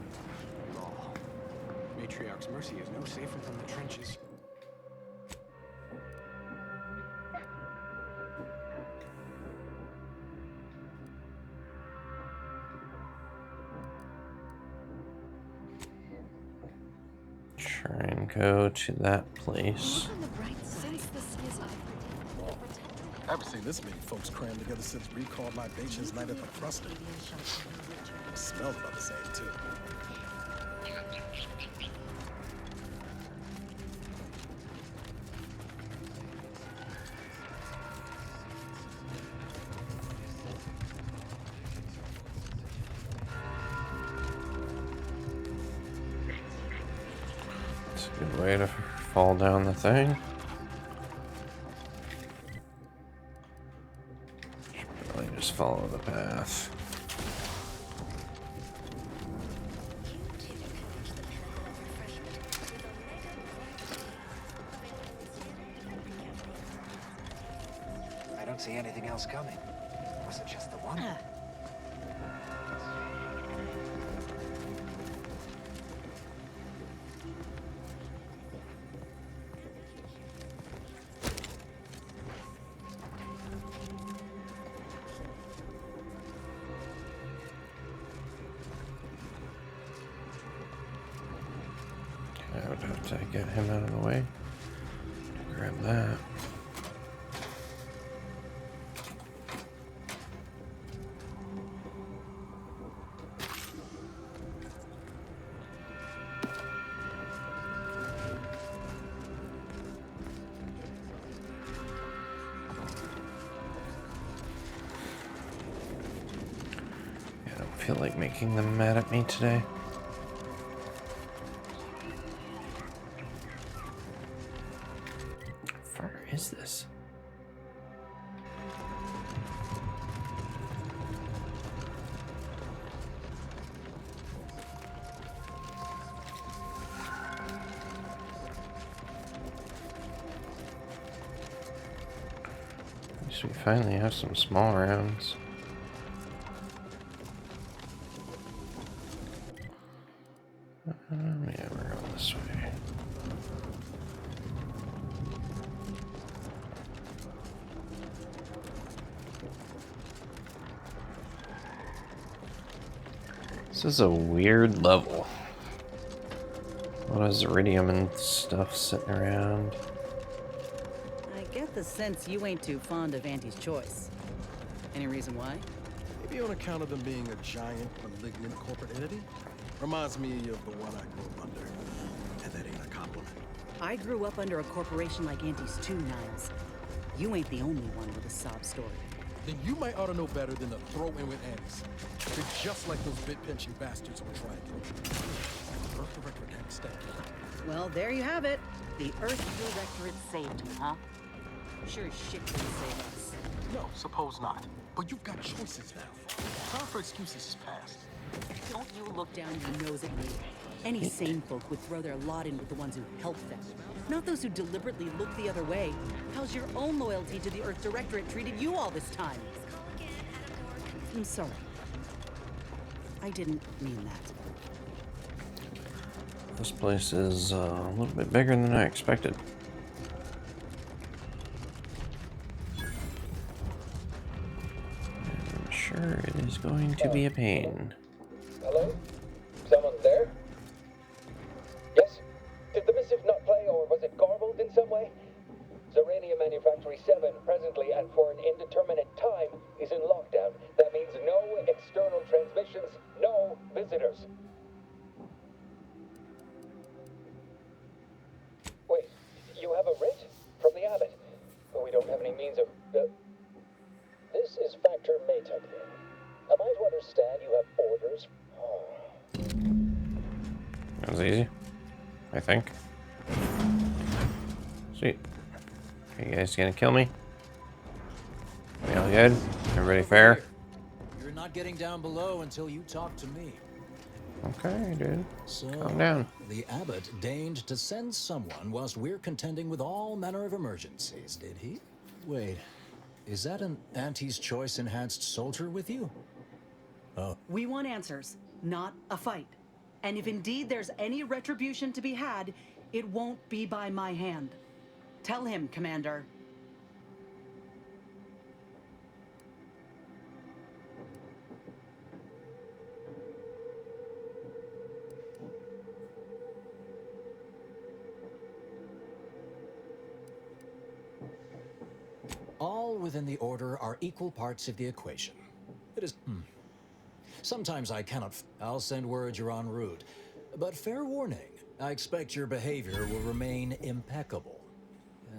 Law. Matriarch's Mercy is no safer than the trenches. Try and go to that place. I haven't seen this many folks crammed together since recalled libations night at the thruster. Smells about the same, too. It's a good way to fall down the thing. Should probably just follow the path. I don't see anything else coming. Was it just the one? I would have to get him out of the way. Grab that. I don't feel like making them mad at me today. Is this? At least we finally have some small rounds. Yeah, we're going this way. This is a weird level. A lot of Zyranium and stuff sitting around. I get the sense you ain't too fond of Auntie's choice. Any reason why? Maybe on account of them being a giant, malignant corporate entity. Reminds me of the one I grew up under. And that ain't a compliment. I grew up under a corporation like Auntie's too, Niles. You ain't the only one with a sob story. Then you might ought to know better than to throw in with Annie's. They're just like those bit-pinching bastards on Triangle. Earth Directorate can't stand it. Well, there you have it. The Earth Directorate saved you, huh? Sure as shit couldn't save us. No, suppose not. But you've got choices now. Time for excuses is past. Don't you look down your nose at me. Any sane folk would throw their lot in with the ones who help them, not those who deliberately look the other way. How's your own loyalty to the Earth Directorate treated you all this time? I'm sorry. I didn't mean that. This place is a little bit bigger than I expected. I'm sure it is going to be a pain. Hello? Someone there? Yes? Did the missive not play, or was it garbled in some way? Zyranium Manufactory 7, presently and for an indeterminate time, is in lockdown. That means no external transmissions, no visitors. Wait, you have a writ? From the Abbot? But we don't have any means of... This is Factor Maytuck here. Am I to understand you have orders? That was easy, I think. Sweet. Are you guys gonna kill me? We all good? Everybody fair? You're not getting down below until you talk to me. Okay, dude. So, calm down. The Abbot deigned to send someone whilst we're contending with all manner of emergencies, did he? Wait, is that an Auntie's Choice enhanced soldier with you? Oh. We want answers, not a fight. And if indeed there's any retribution to be had, it won't be by my hand. Tell him, Commander. All within the Order are equal parts of the equation. It is... Sometimes I cannot... I'll send word you're en route. But fair warning, I expect your behavior will remain impeccable.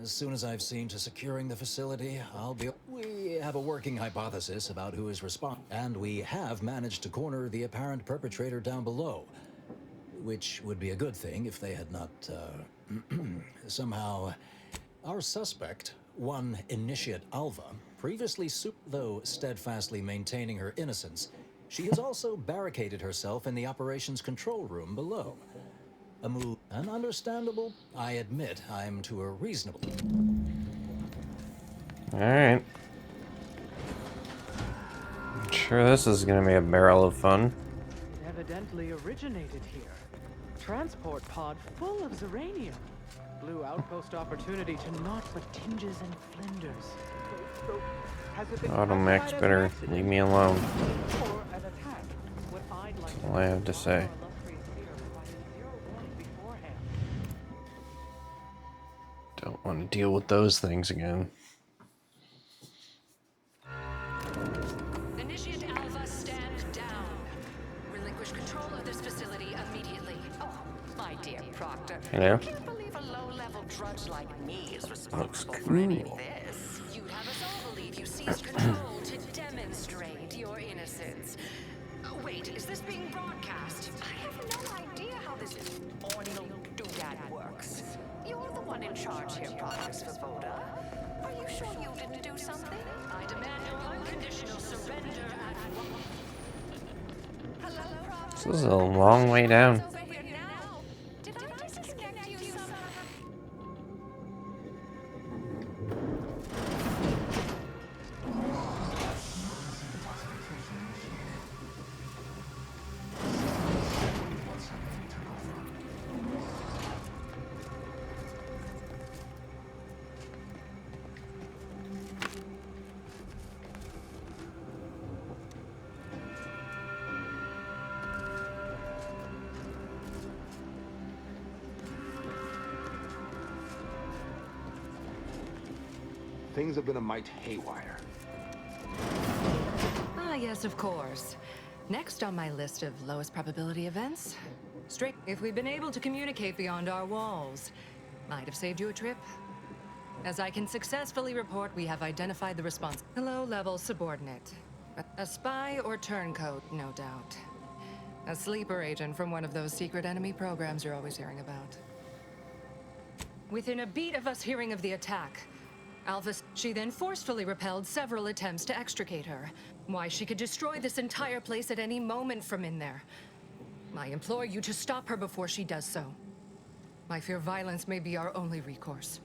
As soon as I've seen to securing the facility, I'll be... We have a working hypothesis about who is responsible. And we have managed to corner the apparent perpetrator down below. Which would be a good thing if they had not, somehow... Our suspect, one Initiate Alva, previously though steadfastly maintaining her innocence, she has also barricaded herself in the operations control room below. A move ununderstandable. I admit I'm to a reasonable. Alright. I'm sure this is gonna be a barrel of fun. Evidently originated here. Transport pod full of Zyranium. Blue outpost opportunity to naught but tinges and flinders. So, has it been Automax better leave me alone. or an attack? What I'd like That's all I have to say. Don't want to deal with those things again. Initiate Alpha, stand down. Relinquish control of this facility immediately. Oh, my dear Proctor. Hello? I can't believe a low-level drudge like me is responsible Looks for any of cool. this. You'd have us all believe you seized control to demonstrate your innocence. Wait, is this being broadcast? I have no idea how this audio doodad works. You're the one in charge here, Proctor Svoboda. Are you sure you didn't do something? I demand your unconditional surrender at once. Hello, Proctor. This is a long way down. Did I disconnect you somehow? Things have been a mite haywire. Ah, yes, of course. Next on my list of lowest probability events, if we'd been able to communicate beyond our walls, might have saved you a trip. As I can successfully report, we have identified the response. Low-level subordinate. A spy or turncoat, no doubt. A sleeper agent from one of those secret enemy programs you're always hearing about. Within a beat of us hearing of the attack, Alpha, she then forcefully repelled several attempts to extricate her. Why, she could destroy this entire place at any moment from in there. I implore you to stop her before she does so. I fear violence may be our only recourse.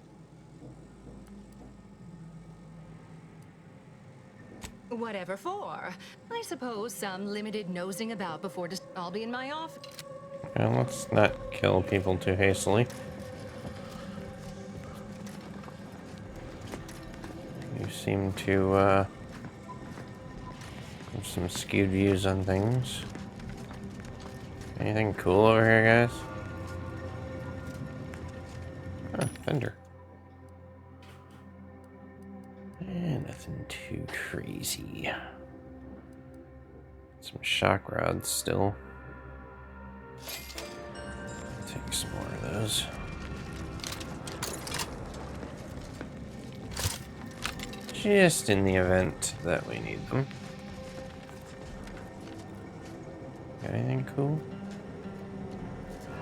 Whatever for. I suppose some limited nosing about before I'll be in my office. Yeah, let's not kill people too hastily. You seem to have some skewed views on things. Anything cool over here, guys? Oh, fender. Nothing too crazy. Some shock rods still. Take some more of those. Just in the event that we need them. Got anything cool?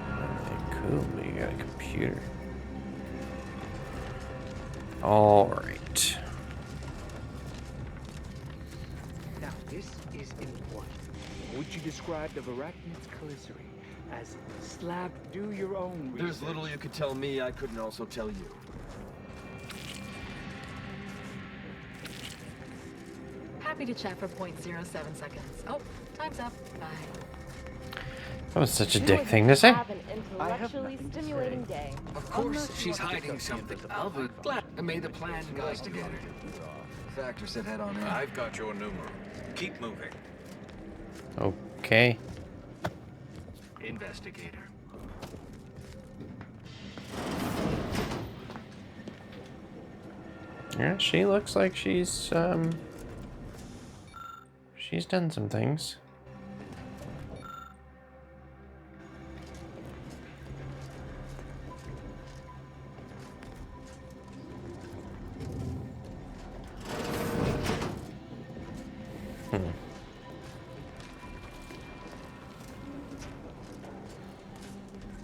Nothing cool, but you got a computer. Alright. Now, this is Endpoint. Would you describe the Varachnids Caliceri as slab do your own research? There's little you could tell me I couldn't also tell you. Happy to chat for 0.07 seconds. Oh, time's up. Bye. That was such a dick thing to say. Have an intellectually stimulating day. Of course, she's hiding something. Alva, glad I made the plan guys together. Factor said head on in. I've got your numeral. Keep moving. Okay. Investigator. Yeah, she looks like she's done some things.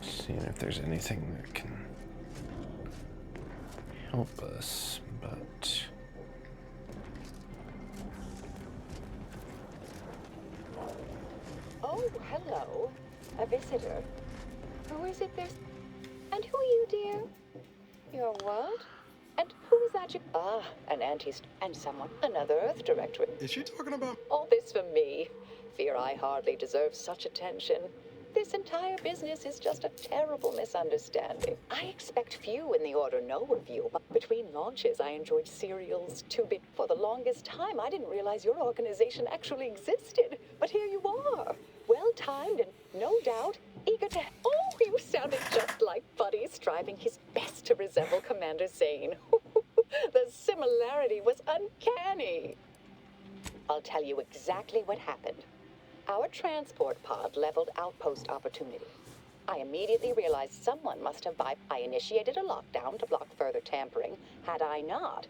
Seeing if there's anything that can help us, but oh, hello. A visitor. Who is it this? And who are you, dear? Your what? And who is that you? Ah, an and someone. Another Earth Directorate. Is she talking about? All this for me. Fear I hardly deserve such attention. This entire business is just a terrible misunderstanding. I expect few in the Order know of you, but between launches I enjoyed serials too big. For the longest time, I didn't realize your organization actually existed. But here you are. Well-timed and, no doubt, eager to... Oh, you sounded just like Buddy, striving his best to resemble Commander Zane. The similarity was uncanny. I'll tell you exactly what happened. Our transport pod leveled Outpost opportunity. I immediately realized someone must have I initiated a lockdown to block further tampering. Had I not,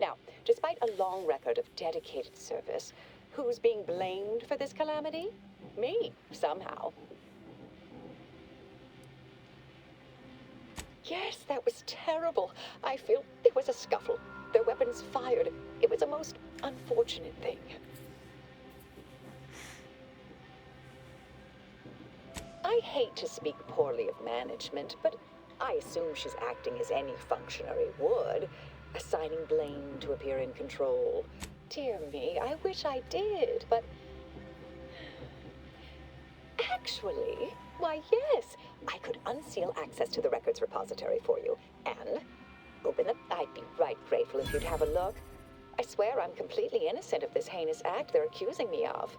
now, despite a long record of dedicated service, who's being blamed for this calamity? Me, somehow. Yes, that was terrible. I feel there was a scuffle. Their weapons fired. It was a most unfortunate thing. I hate to speak poorly of management, but I assume she's acting as any functionary would, assigning blame to appear in control. Dear me, I wish I did, but... Actually, why yes, I could unseal access to the records repository for you, and open them. I'd be right grateful if you'd have a look. I swear I'm completely innocent of this heinous act they're accusing me of.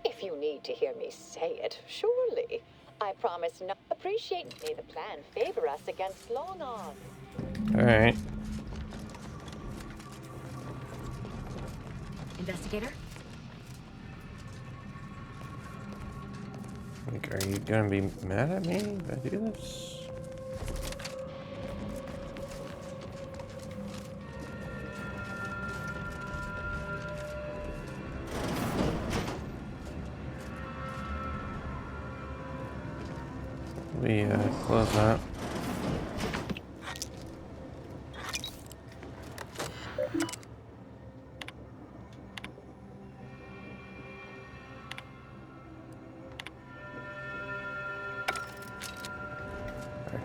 If you need to hear me say it, surely. I promise not appreciate. May the plan favor us against long odds. alright. Investigator? Like, are you gonna be mad at me if I do this? We close that.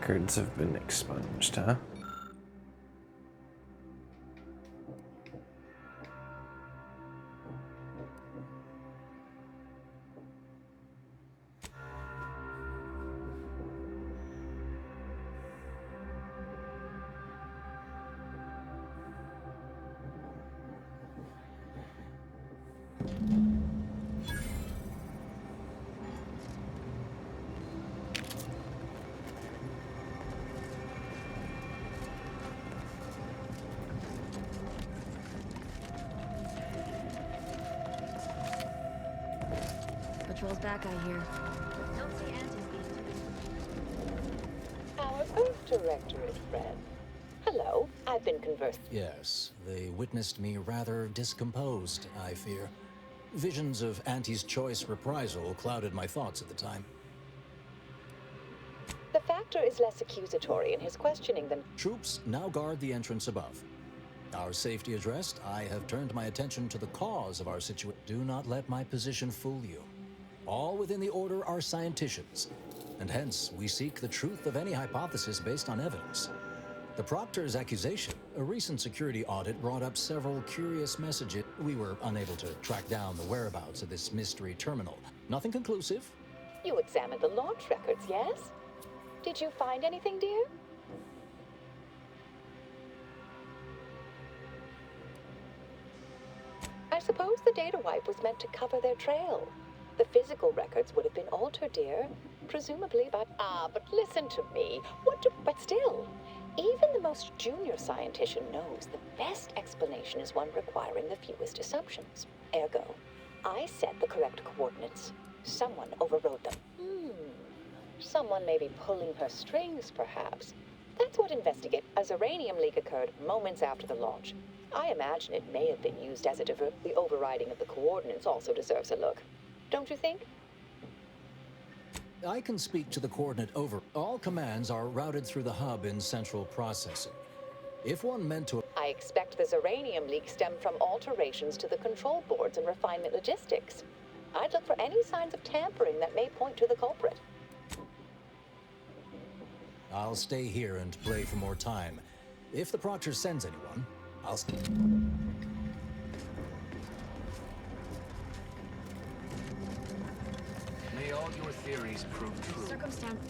records have been expunged, huh? Patrol's back, I hear. Don't see Auntie's Our Earth Directorate friend. Hello, I've been conversing. Yes, they witnessed me rather discomposed, I fear. Visions of Auntie's choice reprisal clouded my thoughts at the time. The Factor is less accusatory in his questioning than... Troops now guard the entrance above. Our safety addressed, I have turned my attention to the cause of our situation. Do not let my position fool you. All within the Order are scienticians, and hence we seek the truth of any hypothesis based on evidence. The Proctor's accusation, a recent security audit brought up several curious messages. We were unable to track down the whereabouts of this mystery terminal. Nothing conclusive. You examined the launch records, yes? Did you find anything, dear? I suppose the data wipe was meant to cover their trail. The physical records would have been altered, dear. Presumably by... but listen to me. But still, even the most junior scientist knows the best explanation is one requiring the fewest assumptions. Ergo, I set the correct coordinates. Someone overrode them. Someone may be pulling her strings, perhaps. That's what investigate. A Zyranium leak occurred moments after the launch. I imagine it may have been used as a divert. The overriding of the coordinates also deserves a look. Don't you think? I can speak to the coordinate over. All commands are routed through the hub in central processing. If one meant to... I expect the Zyranium leak stemmed from alterations to the control boards and refinement logistics. I'd look for any signs of tampering that may point to the culprit. I'll stay here and play for more time. If the Proctor sends anyone, I'll... May all your theories prove true. Circumstance.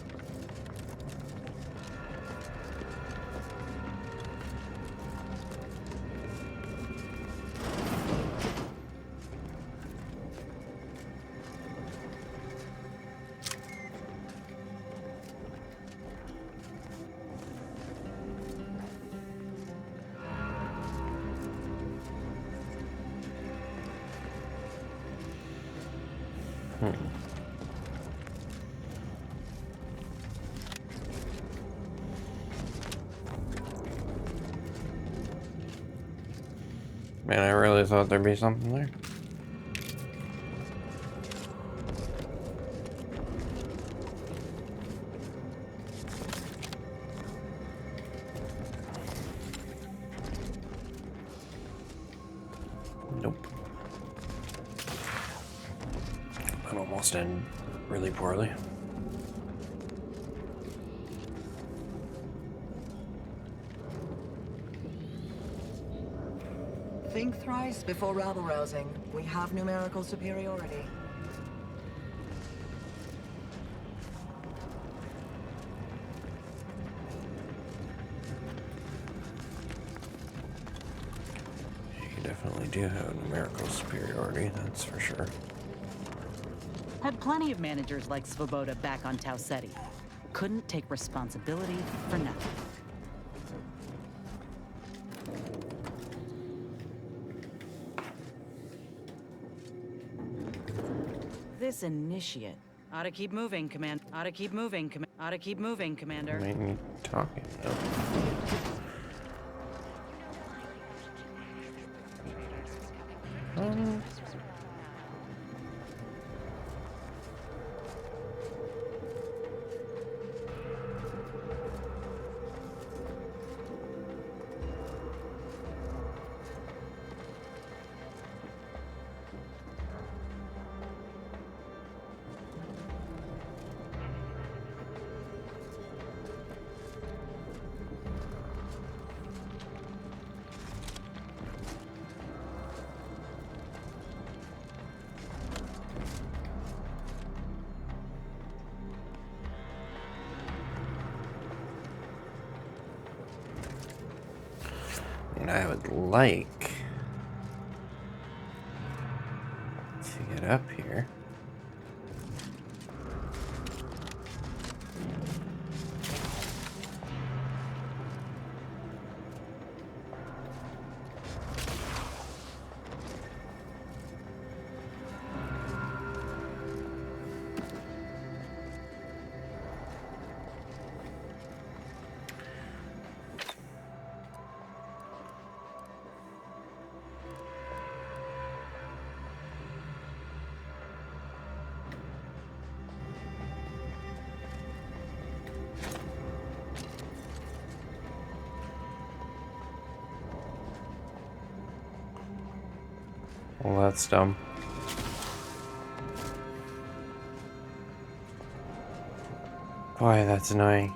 Man, I really thought there'd be something there. Nope. That almost ended really poorly. Think thrice before rabble-rousing. We have numerical superiority. You definitely do have numerical superiority, that's for sure. Had plenty of managers like Svoboda back on Tau Ceti. Couldn't take responsibility for nothing. This initiate ought to keep moving, Commander. Ought to keep moving, Ought to keep moving, Commander. Make me talking though. And I would like to get up here. Well, that's dumb. Boy, that's annoying.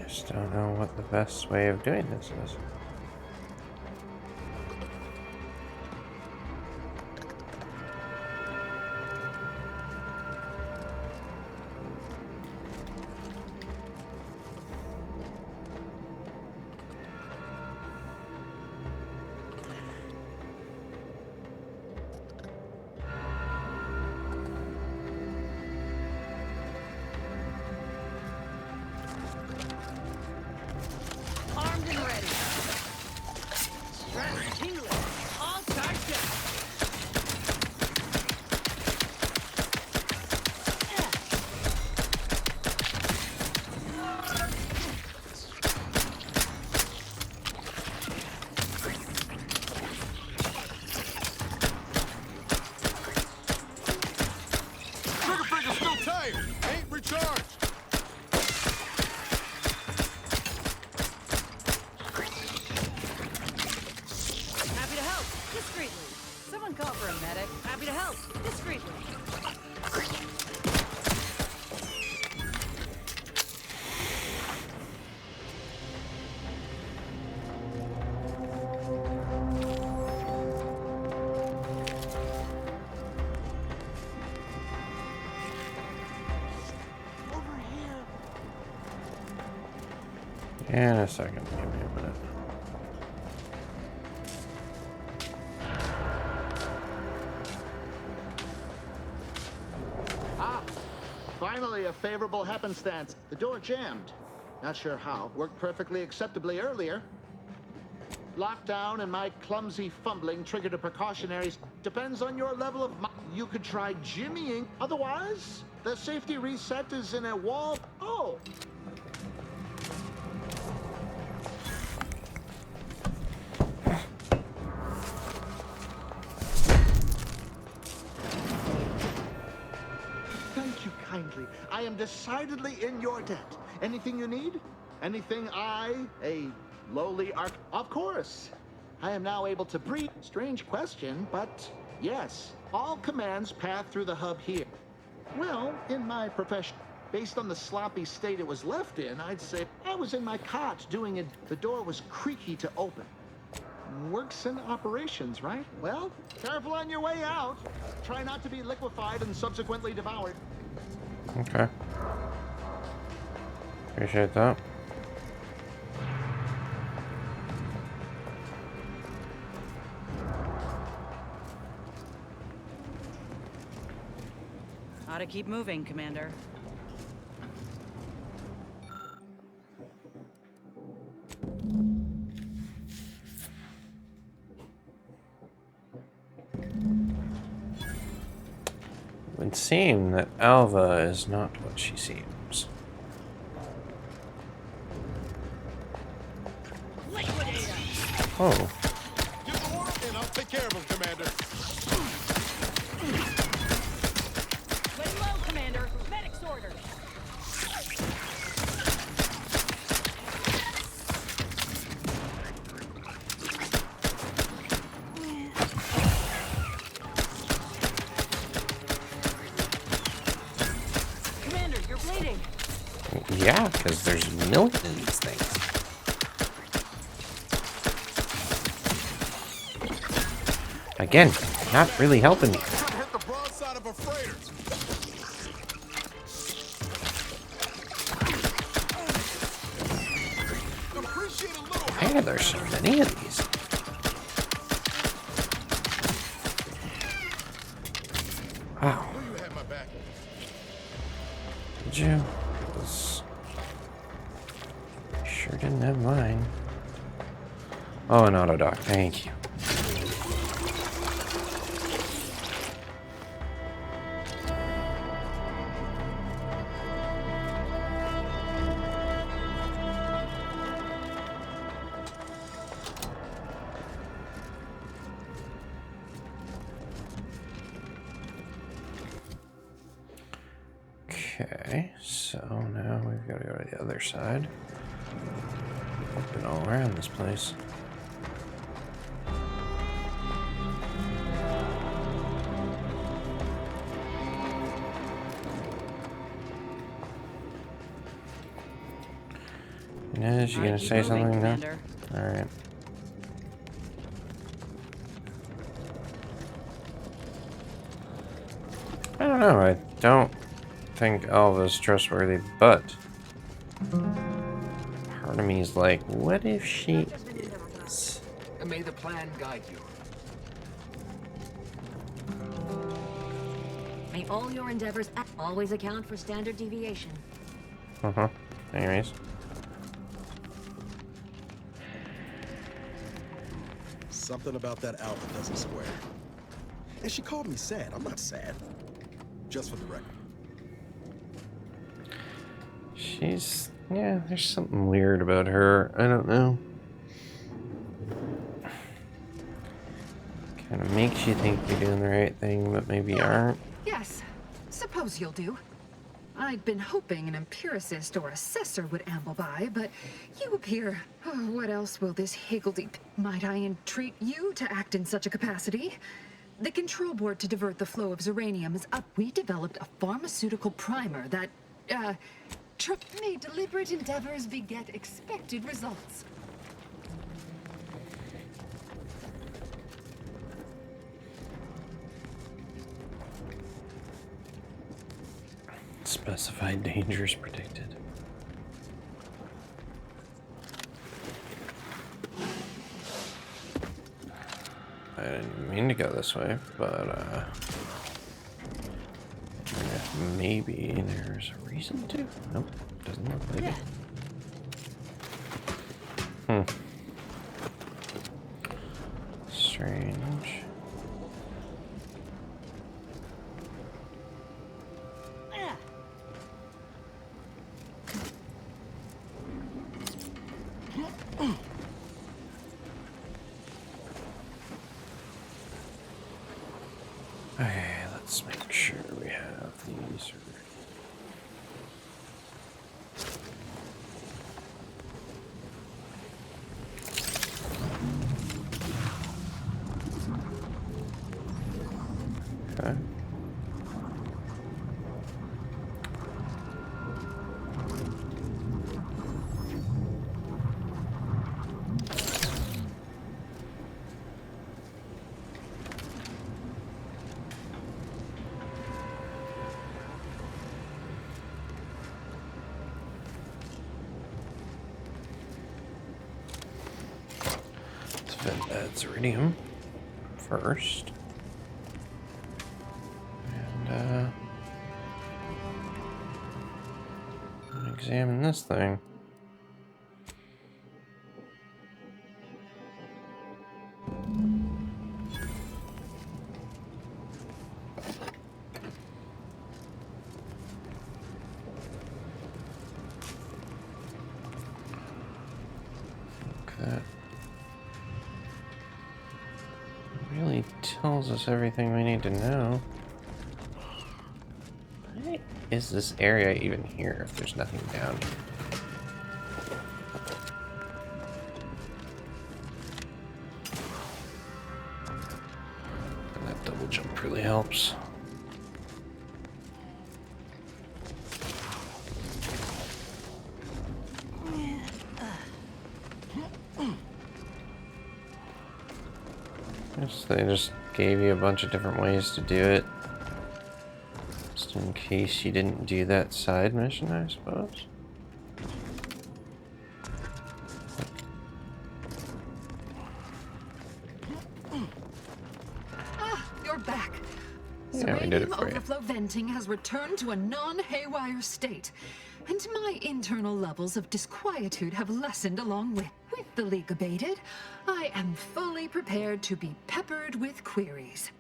Just don't know what the best way of doing this is. In a second, give me a minute. Ah, finally a favorable happenstance. The door jammed. Not sure how. Worked perfectly acceptably earlier. Lockdown and my clumsy fumbling triggered a precautionary. Depends on your level of. You could try jimmying. Otherwise, the safety reset is in a wall. Oh. I am decidedly in your debt. Anything you need? Anything a lowly Of course. I am now able to breathe. Strange question, but yes. All commands pass through the hub here. Well, in my profession, based on the sloppy state it was left in, I'd say I was in my cot doing it. The door was creaky to open. Works in operations, right? Well, careful on your way out. Try not to be liquefied and subsequently devoured. Okay. Appreciate that. Ought to keep moving, Commander. It would seem that Alva is not what she seems. Oh. Give the order and I'll take care of him, Commander. because there's a million of these things. Again, not really helping me. Hit the broadside of a freighter. Hey, there's so many of these. Wow. Did you? This sure didn't have mine. Oh, an auto dock. Thank you. Okay, so now we've got to go to the other side. I've been all around this place. Inez, you gonna say something now? Alright. I don't know, I don't think Alva's trustworthy, but part of me is like, what if she is? May the plan guide you. May all your endeavors always account for standard deviation. Anyways. Something about that outfit doesn't square. And she called me sad. I'm not sad. Just for the record. She's, yeah, there's something weird about her. I don't know. Kind of makes you think you're doing the right thing, but maybe aren't. Yes, suppose you'll do. I'd been hoping an empiricist or assessor would amble by, but you appear. Oh, what else will this higgledy... Might I entreat you to act in such a capacity? The control board to divert the flow of Zyranium is up. We developed a pharmaceutical primer that, may deliberate endeavors beget expected results. Specified dangers predicted. I didn't mean to go this way, but maybe there's a reason to. Nope, doesn't look like it. Strange. Okay, let's make sure we have these. Okay. Zyranium first, and examine this thing. Really tells us everything we need to know. Why is this area even here if there's nothing down here? And that double jump really helps. Guess they just gave you a bunch of different ways to do it. Just in case you didn't do that side mission, I suppose. You're back. Yeah, we did it Zyranium for you. overflow venting has returned to a non-haywire state, and my internal levels of disquietude have lessened along with the leak abated. I am fully prepared to be peppered with queries.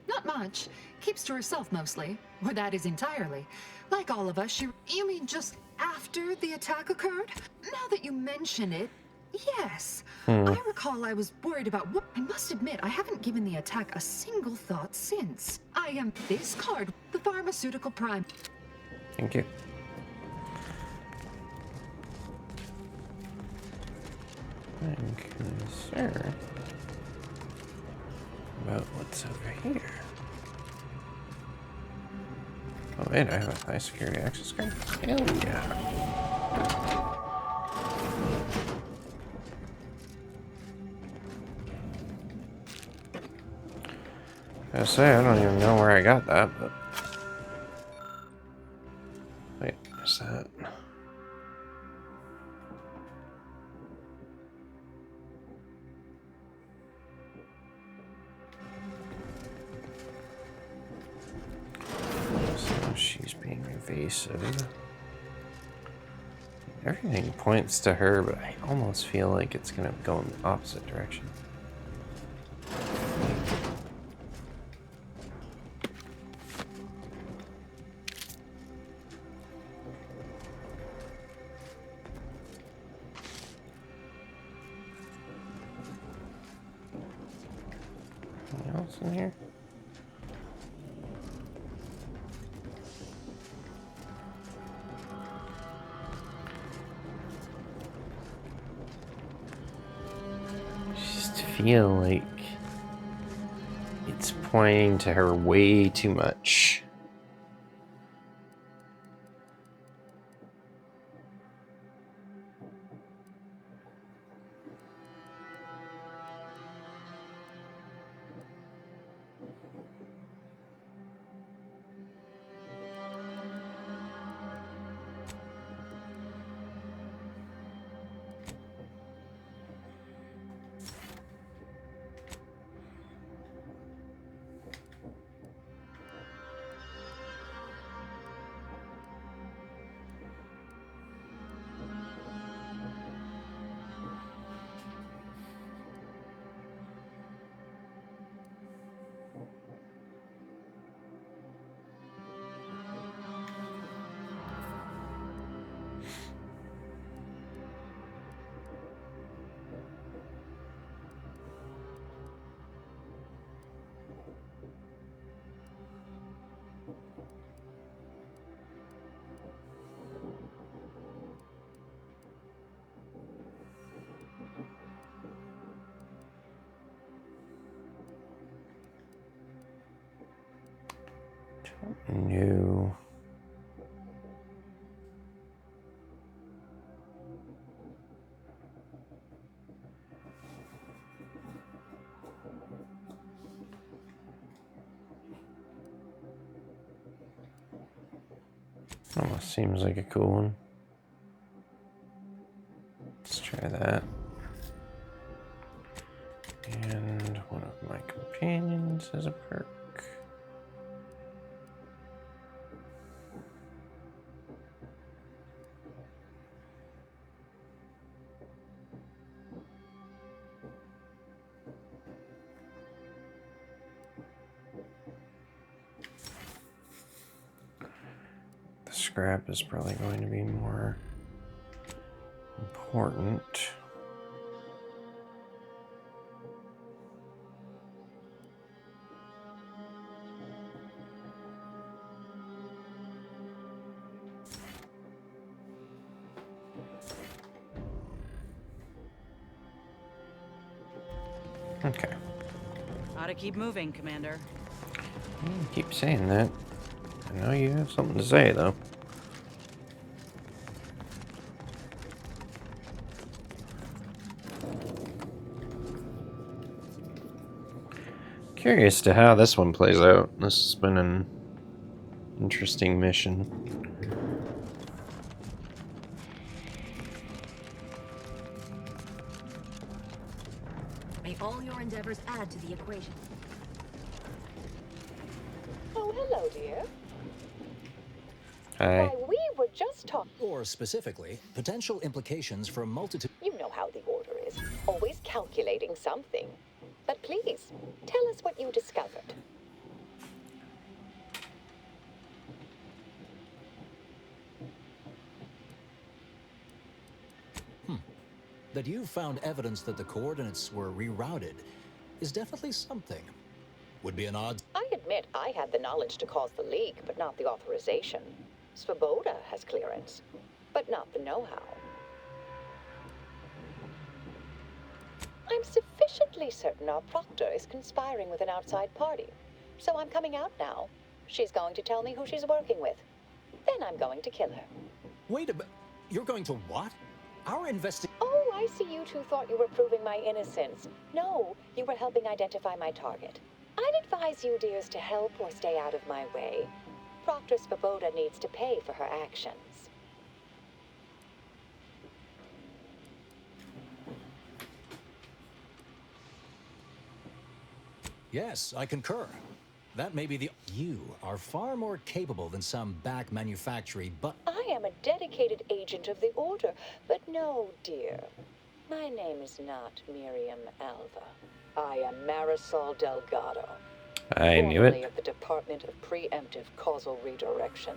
Not much. Keeps to herself mostly, or that is entirely. Like all of us, you mean just after the attack occurred? Now that you mention it, yes. I recall I was worried about what. I must admit, I haven't given the attack a single thought since. I am this card, the pharmaceutical prime. Thank you. Thank you, sir. About what's over here? Oh wait, I have a high security access card. Hell yeah. I say, I don't even know where I got that, but... Wait, what's that? So she's being evasive. Everything points to her, but I almost feel like it's gonna go in the opposite direction. Anything else in here? Feel like it's pointing to her way too much. No. Almost seems like a cool one. Let's try that. And one of my companions has a perk. Scrap is probably going to be more important. Okay. Ought to keep moving, Commander. You keep saying that. I know you have something to say, though. Curious to how this one plays out. This has been an interesting mission. May all your endeavors add to the equation. Oh, hello, dear. Hi. Why, we were just talking. Or specifically, potential implications for a multitude. You know how the Order is. Always calculating something. But please, tell us what you discovered. That you found evidence that the coordinates were rerouted is definitely something. Would be an odd. I admit I had the knowledge to cause the leak, but not the authorization. Svoboda has clearance, but not the know-how. I'm sufficiently certain our proctor is conspiring with an outside party. So I'm coming out now. She's going to tell me who she's working with. Then I'm going to kill her. Wait a minute. You're going to what? Our Oh, I see you two thought you were proving my innocence. No, you were helping identify my target. I'd advise you dears to help or stay out of my way. Proctor Svoboda needs to pay for her actions. Yes, I concur. That may be the... You are far more capable than some back manufactory, but... I am a dedicated agent of the Order, but no, dear. My name is not Miriam Alva. I am Marisol Delgado. I knew formerly it. of the Department of Preemptive Causal Redirection.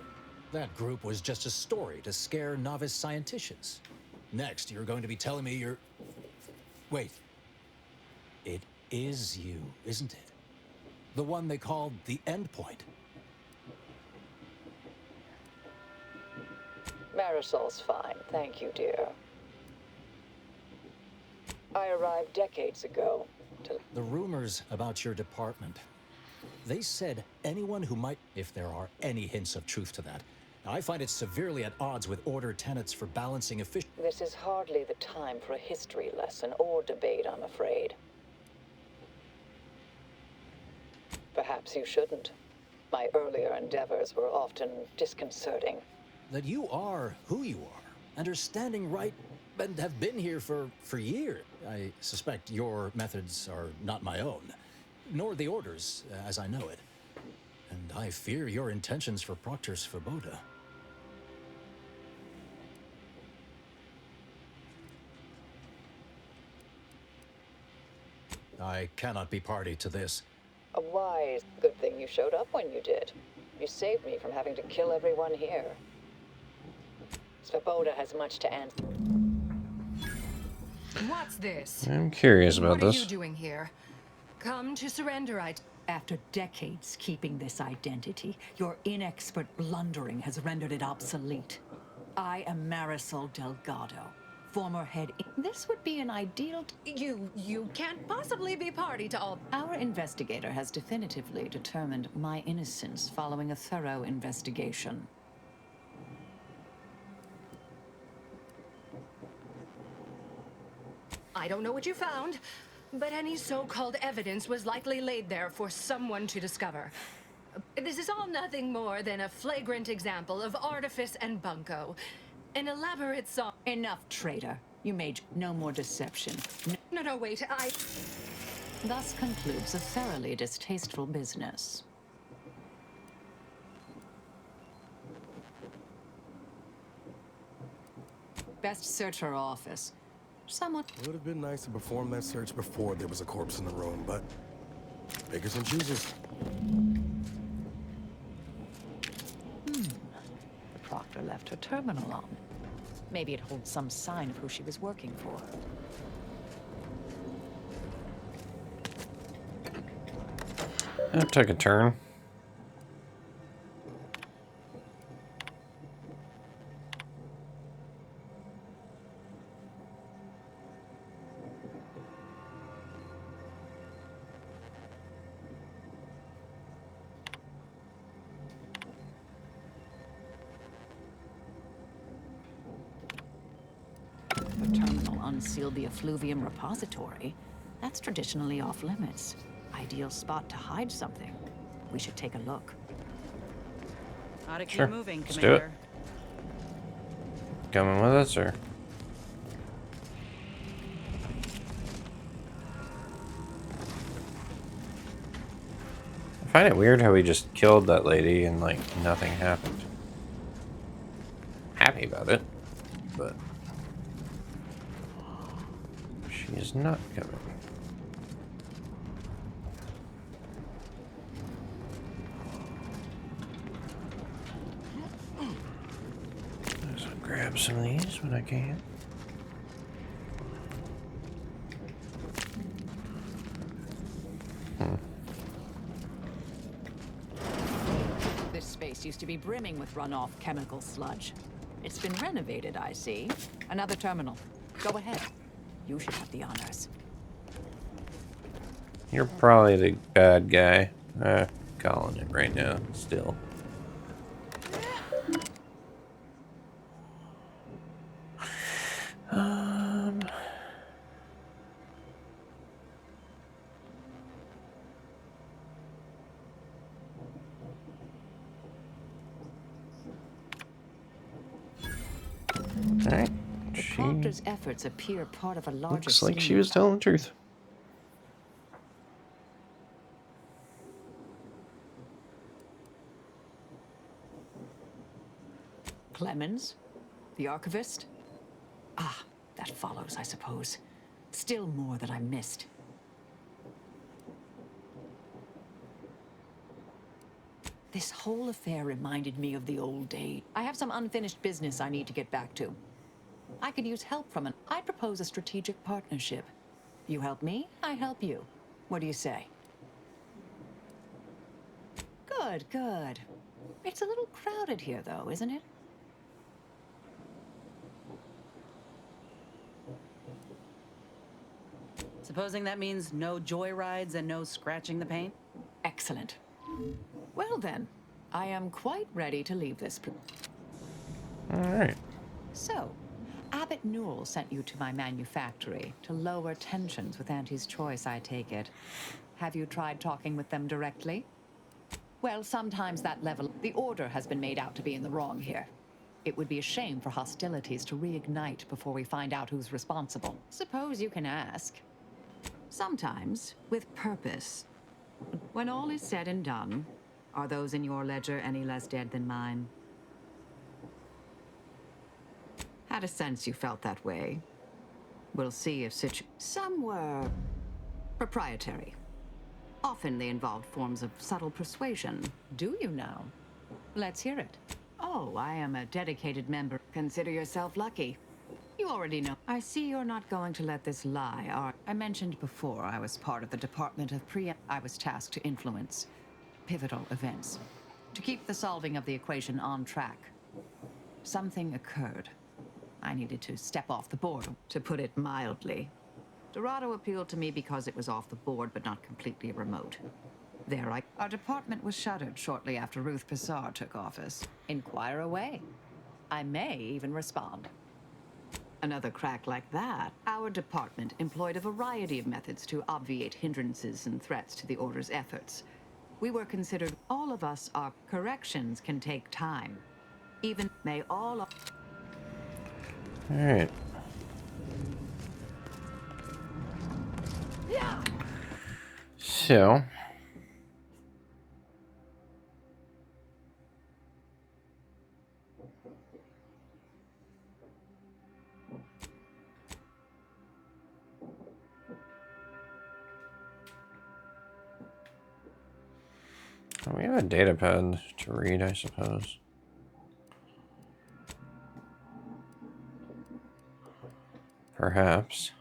That group was just a story to scare novice scienticians. Next, you're going to be telling me you're... Wait. It is you, isn't it? The one they called the Endpoint. Marisol's fine, thank you, dear. I arrived decades ago to... The rumors about your department. They said anyone who might... If there are any hints of truth to that. I find it severely at odds with Order tenets for balancing efficiency. This is hardly the time for a history lesson or debate, I'm afraid. Perhaps you shouldn't. My earlier endeavors were often disconcerting. That you are who you are, and are standing right, and have been here for years. I suspect your methods are not my own, nor the Order's, as I know it. And I fear your intentions for Proctor Svoboda. I cannot be party to this. A wise, good thing you showed up when you did. You saved me from having to kill everyone here. Svoboda has much to answer. What's this? I'm curious about What are this. you doing here? Come to surrender, After decades keeping this identity, your inexpert blundering has rendered it obsolete. I am Marisol Delgado, former head... This would be an ideal... You can't possibly be party to all... Our investigator has definitively determined my innocence following a thorough investigation. I don't know what you found, but any so-called evidence was likely laid there for someone to discover. This is all nothing more than a flagrant example of artifice and bunco. An elaborate song. Enough, traitor. You made no more deception. No, wait, Thus concludes a thoroughly distasteful business. Best search her office. Someone... It would have been nice to perform that search before there was a corpse in the room, but... Beggars and choosers. The proctor left her terminal on. Maybe it holds some sign of who she was working for. That took a turn. The terminal unsealed the effluvium repository. That's traditionally off limits. Ideal spot to hide something. We should take a look. Ought to keep Sure. moving, Let's do Commander. it. Coming with us, or? I find it weird how we just killed that lady and like nothing happened. Happy about it, but she is not coming. So grab some of these when I can. This space used to be brimming with runoff chemical sludge. It's been renovated, I see. Another terminal. Go ahead. You should have the honors. You're probably the bad guy. Calling it right now, still. Alright. The Proctor's efforts appear part of a larger Looks like she scheme. was telling the truth. Clemens? The archivist? Ah, that follows, I suppose. Still more that I missed. This whole affair reminded me of the old days. I have some unfinished business I need to get back to. I could use help from I'd propose a strategic partnership. You help me, I help you. What do you say? Good, good. It's a little crowded here, though, isn't it? Supposing that means no joyrides and no scratching the paint? Excellent. Well then, I am quite ready to leave this. Alright. So, Abbot Newell sent you to my manufactory to lower tensions with Auntie's Choice, I take it. Have you tried talking with them directly? Well, sometimes that level, the order has been made out to be in the wrong here. It would be a shame for hostilities to reignite before we find out who's responsible. Suppose you can ask. Sometimes, with purpose. When all is said and done, are those in your ledger any less dead than mine? Had a sense you felt that way. We'll see if some were proprietary. Often they involved forms of subtle persuasion. Do you know? Let's hear it. Oh, I am a dedicated member. Consider yourself lucky. You already know. I see you're not going to let this lie, are I mentioned before I was part of the Department of I was tasked to influence pivotal events, to keep the solving of the equation on track. Something occurred. I needed to step off the board, to put it mildly. Dorado appealed to me because it was off the board, but not completely remote. Our department was shuttered shortly after Ruth Basar took office. Inquire away. I may even respond. Another crack like that, our department employed a variety of methods to obviate hindrances and threats to the Order's efforts. We were considered, all of us are, corrections can take time. Even may all... Alright. Yeah. So... we have a data pad to read, I suppose. Perhaps.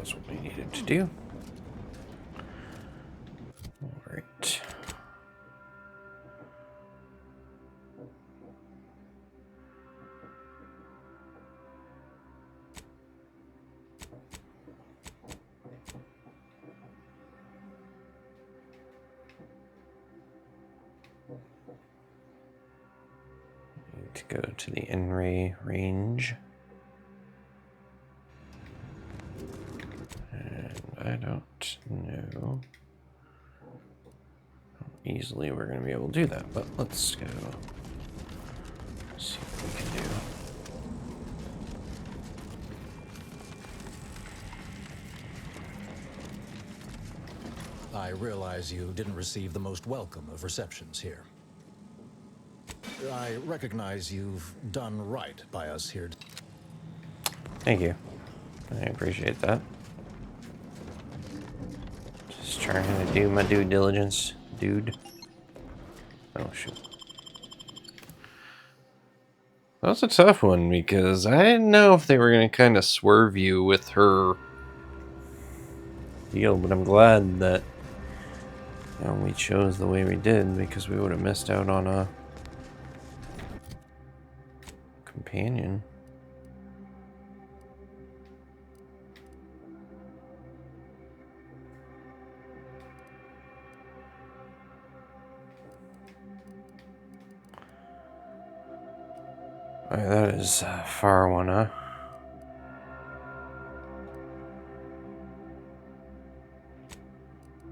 was what we needed to do. Alright. Need to go to the N-ray range. I don't know how easily we're going to be able to do that, but let's go see what we can do. I realize you didn't receive the most welcome of receptions here. I recognize you've done right by us here. Thank you. I appreciate that. Just trying to do my due diligence, dude. Oh, shoot. That was a tough one because I didn't know if they were going to kind of swerve you with her deal, but I'm glad that we chose the way we did because we would have missed out on a companion. Alright, that is a far one, huh?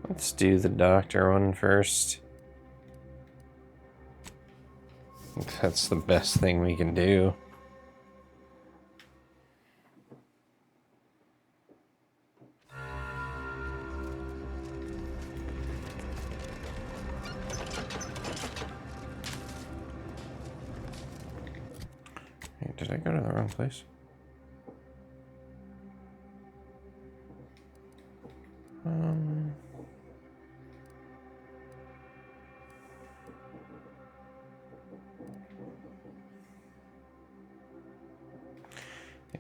Let's do the doctor one first. I think that's the best thing we can do. Hey, did I go to the wrong place?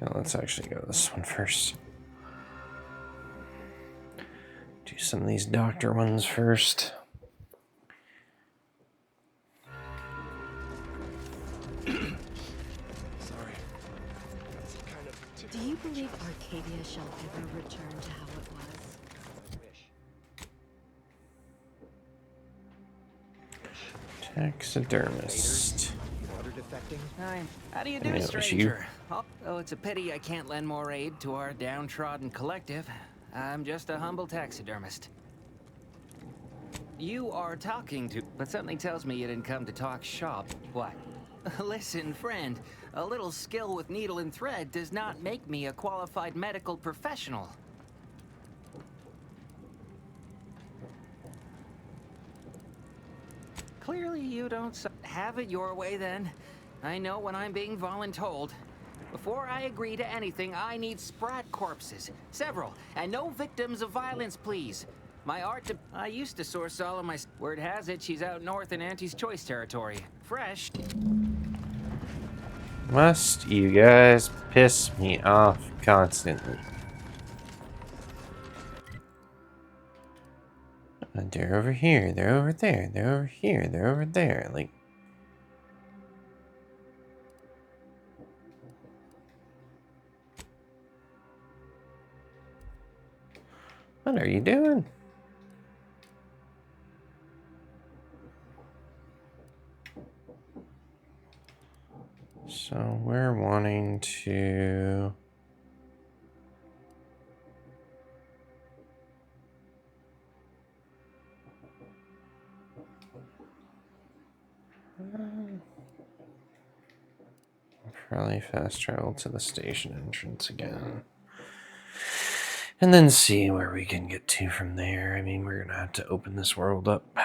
Yeah, let's actually go this one first. Do some of these doctor ones first. Do you believe Arcadia shall ever return to how it was? Taxidermist. Hi. How do you do, Yeah, it was stranger? Oh, it's a pity I can't lend more aid to our downtrodden collective. I'm just a humble taxidermist. You are talking to, but something tells me you didn't come to talk shop. What? Listen, friend, a little skill with needle and thread does not make me a qualified medical professional. Clearly you don't have it your way then. I know when I'm being voluntold. Before I agree to anything, I need sprat corpses. Several. And no victims of violence, please. My art I used to source all of my... Word has it, she's out north in Auntie's Choice territory. Fresh. Must you guys piss me off constantly? They're over here, they're over there, they're over here, they're over there. Like, what are you doing? So we're wanting to... probably fast travel to the station entrance again. And then see where we can get to from there. I mean, we're gonna have to open this world up a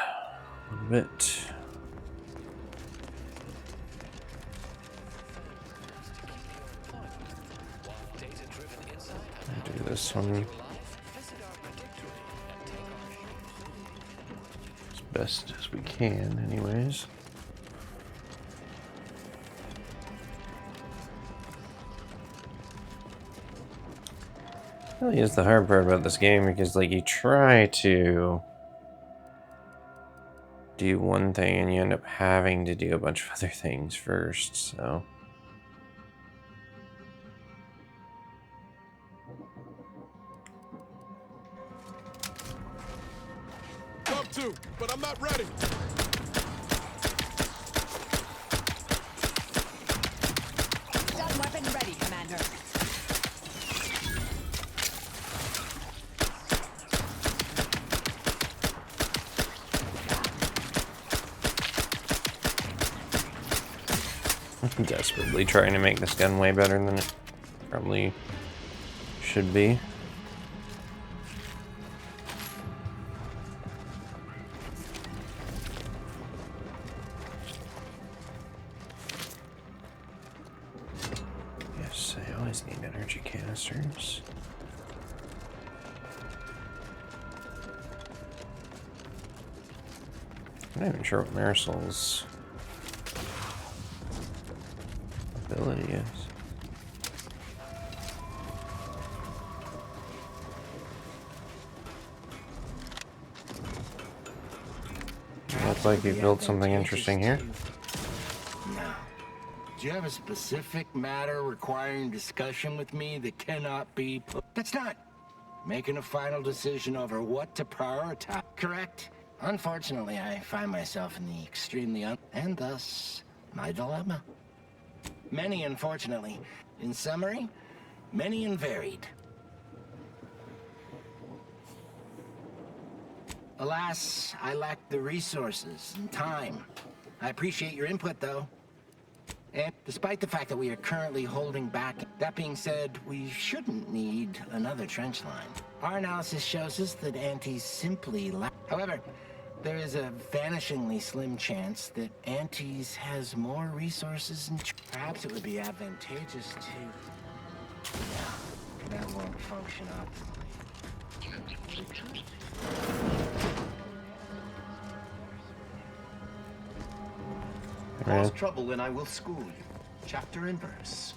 little bit. Do this one as best as we can, anyways. Really is the hard part about this game, because like you try to do one thing and you end up having to do a bunch of other things first, so. Love to, but I'm not ready. Stun weapon ready, Commander. I'm desperately trying to make this gun way better than it probably should be. Yes, I always need energy canisters. I'm not even sure what Marisol's ability is. Looks like you built something interesting here. Now, do you have a specific matter requiring discussion with me that cannot be put? That's not making a final decision over what to prioritize, correct? Unfortunately, I find myself in the extremely and thus my dilemma. Many, unfortunately. In summary, many and varied. Alas, I lack the resources and time. I appreciate your input, though. And despite the fact that we are currently holding back, that being said, we shouldn't need another trench line. Our analysis shows us that Antes simply lack. However, there is a vanishingly slim chance that Antes has more resources and perhaps it would be advantageous to... No, that won't function optimally. Cause trouble and I will school you. Chapter and verse.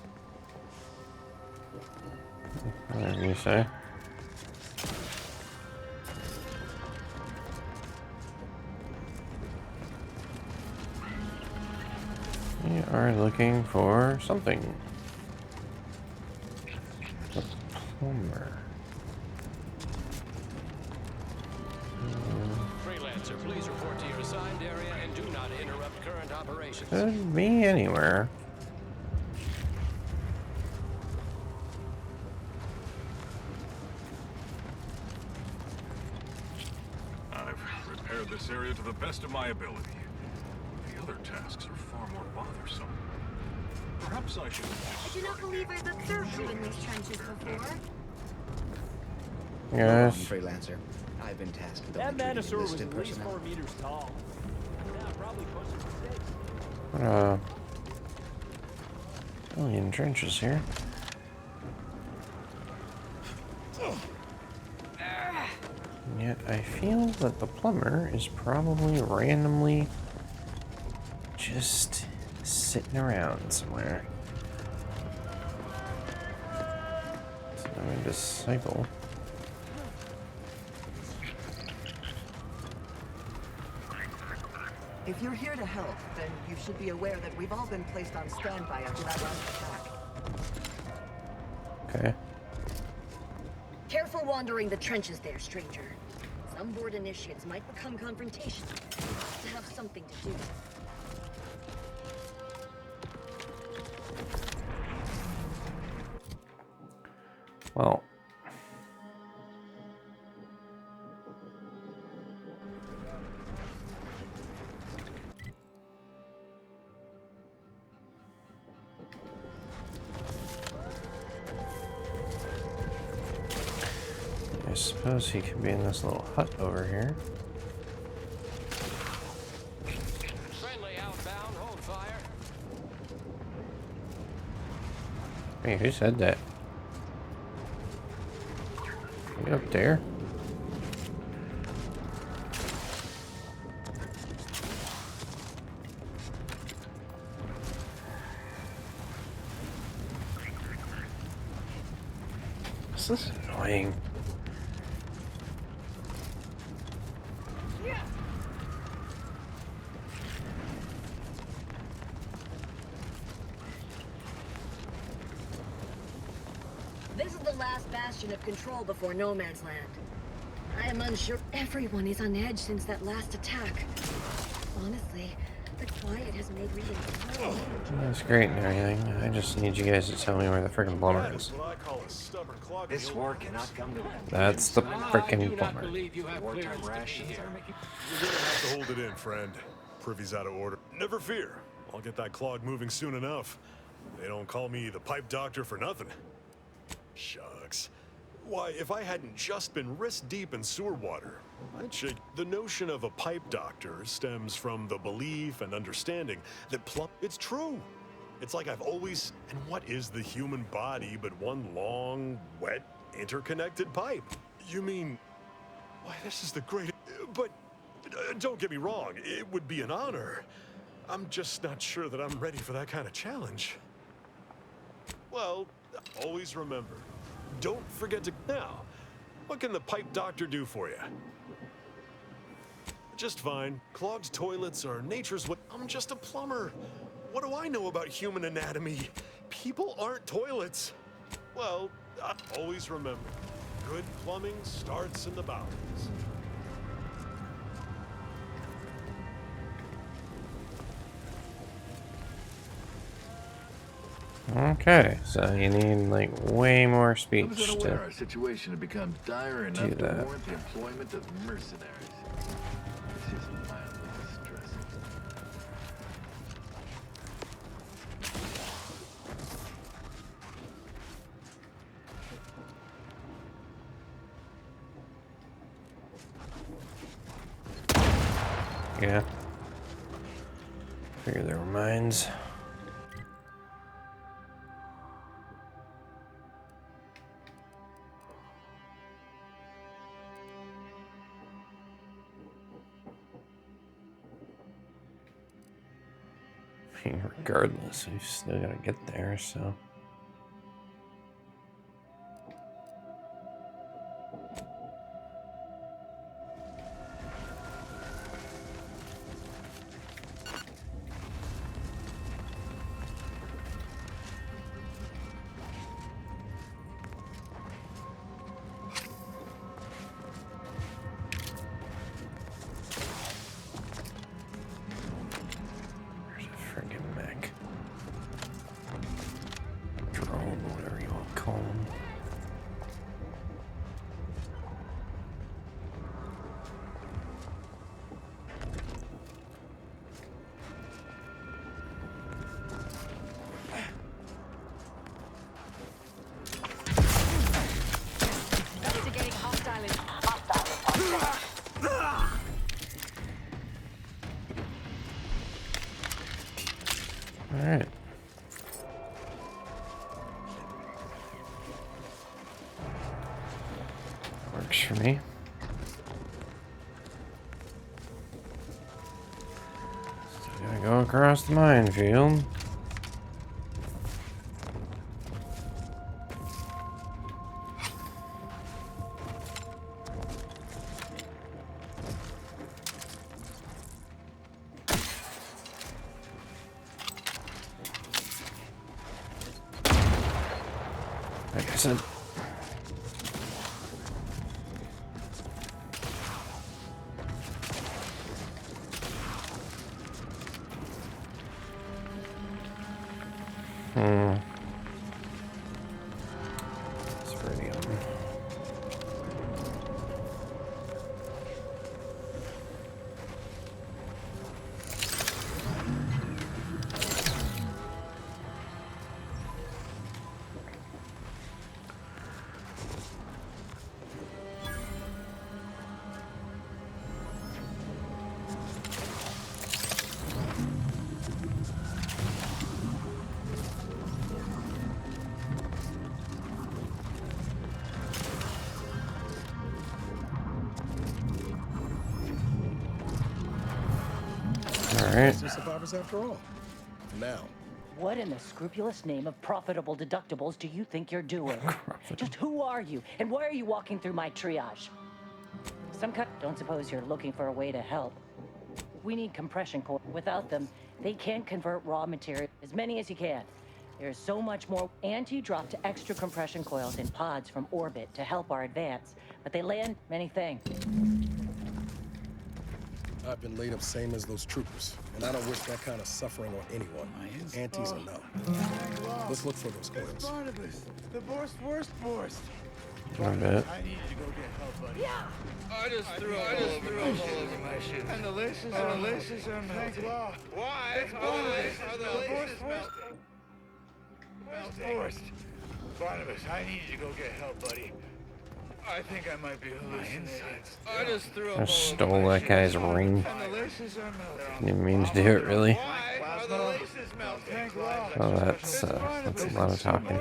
Whatever you say. We are looking for something. The plumber. Freelancer, please report to your assigned area and do not interrupt current operations. Could be anywhere. I've repaired this area to the best of my ability. The other tasks are far more bothersome. Perhaps I should... I do not believe I've observed you in these trenches before. Yes. Freelancer. I've been tasked with that Manufactory was listed at least personnel. 4 meters tall. Yeah, probably pushing mistakes. What million trenches here. And yet I feel that the plumber is probably randomly just sitting around somewhere. So I'm a disciple. If you're here to help, then you should be aware that we've all been placed on standby after that last attack. Okay. Careful wandering the trenches there, stranger. Some board initiates might become confrontational to have something to do. Well. I suppose he could be in this little hut over here. Friendly outbound, hold fire. Hey, who said that? Get up there. This is annoying. This is the last bastion of control before No Man's Land. I am unsure. Everyone is on edge since that last attack. Honestly, the quiet has made reading so That's great and everything. I just need you guys to tell me where the freaking plumber is. This war cannot come to an end. That's the freaking plumber. Wartime rations are making. You're gonna have to hold it in, friend. Privy's out of order. Never fear. I'll get that clog moving soon enough. They don't call me the pipe doctor for nothing. Shucks. Why, if I hadn't just been wrist deep in sewer water, I'd shake. The notion of a pipe doctor stems from the belief and understanding that it's true. It's like I've always. And what is the human body but one long, wet, interconnected pipe? You mean? Why, this is the greatest. But don't get me wrong. It would be an honor. I'm just not sure that I'm ready for that kind of challenge. Well, always remember. Don't forget to. Now, what can the pipe doctor do for you? Just fine. Clogged toilets are nature's way. I'm just a plumber. What do I know about human anatomy? People aren't toilets. Well, always remember, good plumbing starts in the bowels. Okay, so you need like way more speech I was unaware to our situation had become dire enough to warrant the employment of mercenaries. This is mildly distressing. Yeah. Figure there were mines. Regardless, we've still got to get there, so. Alright. Works for me. Still gotta go across the minefield. Like I said. Zyranium. Alright. We're survivors after all. Now, What in the scrupulous name of profitable deductibles do you think you're doing? Just who are you, and why are you walking through my triage? Don't suppose you're looking for a way to help. We need compression coils. Without them, they can't convert raw material. As many as you can. There's so much more. Auntie dropped extra compression coils in pods from orbit to help our advance, but they land many things. I've been laid up same as those troopers, and I don't wish that kind of suffering on anyone. Auntie's a no. Let's look for those coils. Barnabas, the worst. I bet. I need you to go get help, buddy. Yeah. I just threw up all over my shoes. And the laces are melting. Why are the laces melting? Barnabas, I need you to go get help, buddy. I think I might be hallucinating. I just threw up. I stole that guy's ring. And the laces are melting. Didn't mean to do it, really. Why are the laces melting? Oh, that's a lot of talking.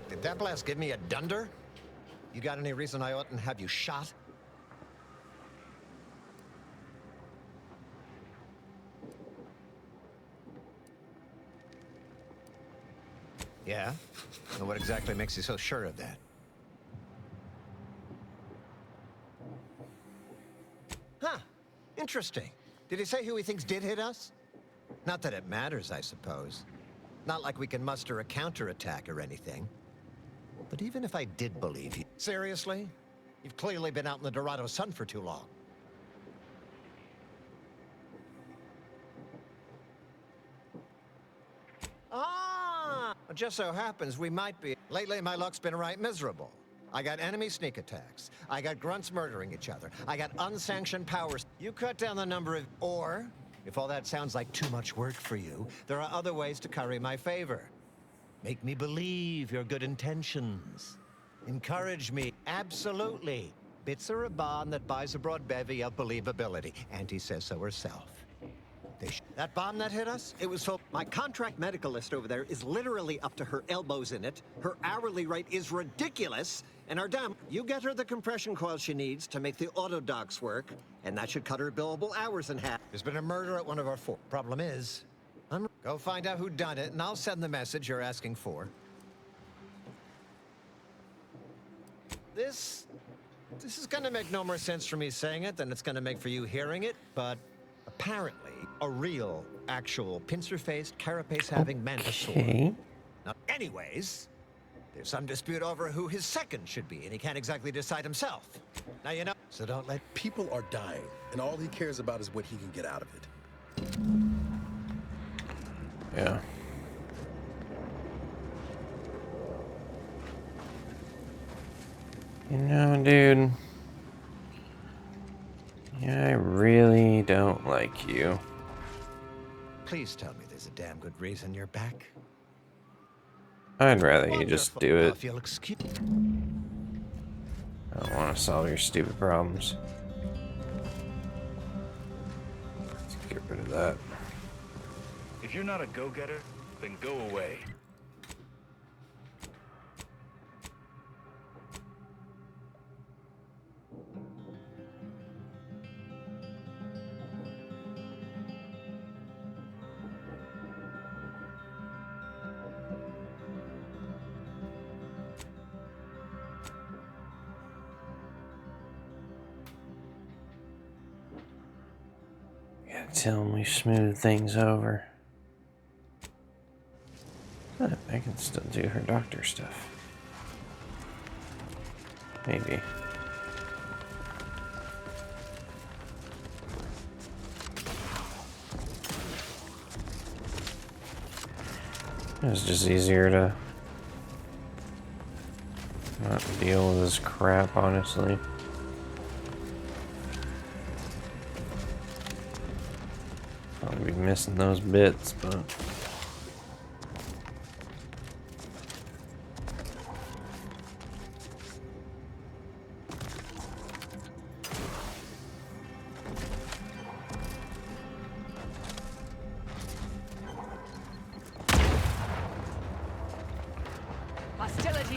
Did that blast give me a dunder? You got any reason I oughtn't have you shot? Yeah? And what exactly makes you so sure of that? Huh. Interesting. Did he say who he thinks did hit us? Not that it matters, I suppose. Not like we can muster a counterattack or anything. But even if I did believe you... Seriously? You've clearly been out in the Dorado sun for too long. Ah! It just so happens we might be... Lately, my luck's been right miserable. I got enemy sneak attacks. I got grunts murdering each other. I got unsanctioned powers. You cut down the number of... Or, if all that sounds like too much work for you, there are other ways to curry my favor. Make me believe your good intentions. Encourage me. Absolutely. Bits are a bond that buys a broad bevy of believability. Auntie says so herself. That bomb that hit us, it was full. My contract medicalist over there is literally up to her elbows in it. Her hourly rate is ridiculous. And our damn, you get her the compression coil she needs to make the auto docks work, and that should cut her billable hours in half. There's been a murder at one of our four. Problem is, go find out who done it, and I'll send the message you're asking for. This is gonna make no more sense for me saying it than it's gonna make for you hearing it, but apparently a real, actual, pincer-faced, carapace-having mantisaur. Now, anyways, there's some dispute over who his second should be, and he can't exactly decide himself. Now you know, so don't let... People are dying, and all he cares about is what he can get out of it. Yeah. You know, dude. Yeah, I really don't like you. Please tell me there's a damn good reason you're back. I'd rather you just do it. If you'll excuse... I don't want to solve your stupid problems. Let's get rid of that. If you're not a go-getter, then go away. Tell him we smooth things over. I can still do her doctor stuff. Maybe. It's just easier to not deal with this crap, honestly. I'll be missing those bits, but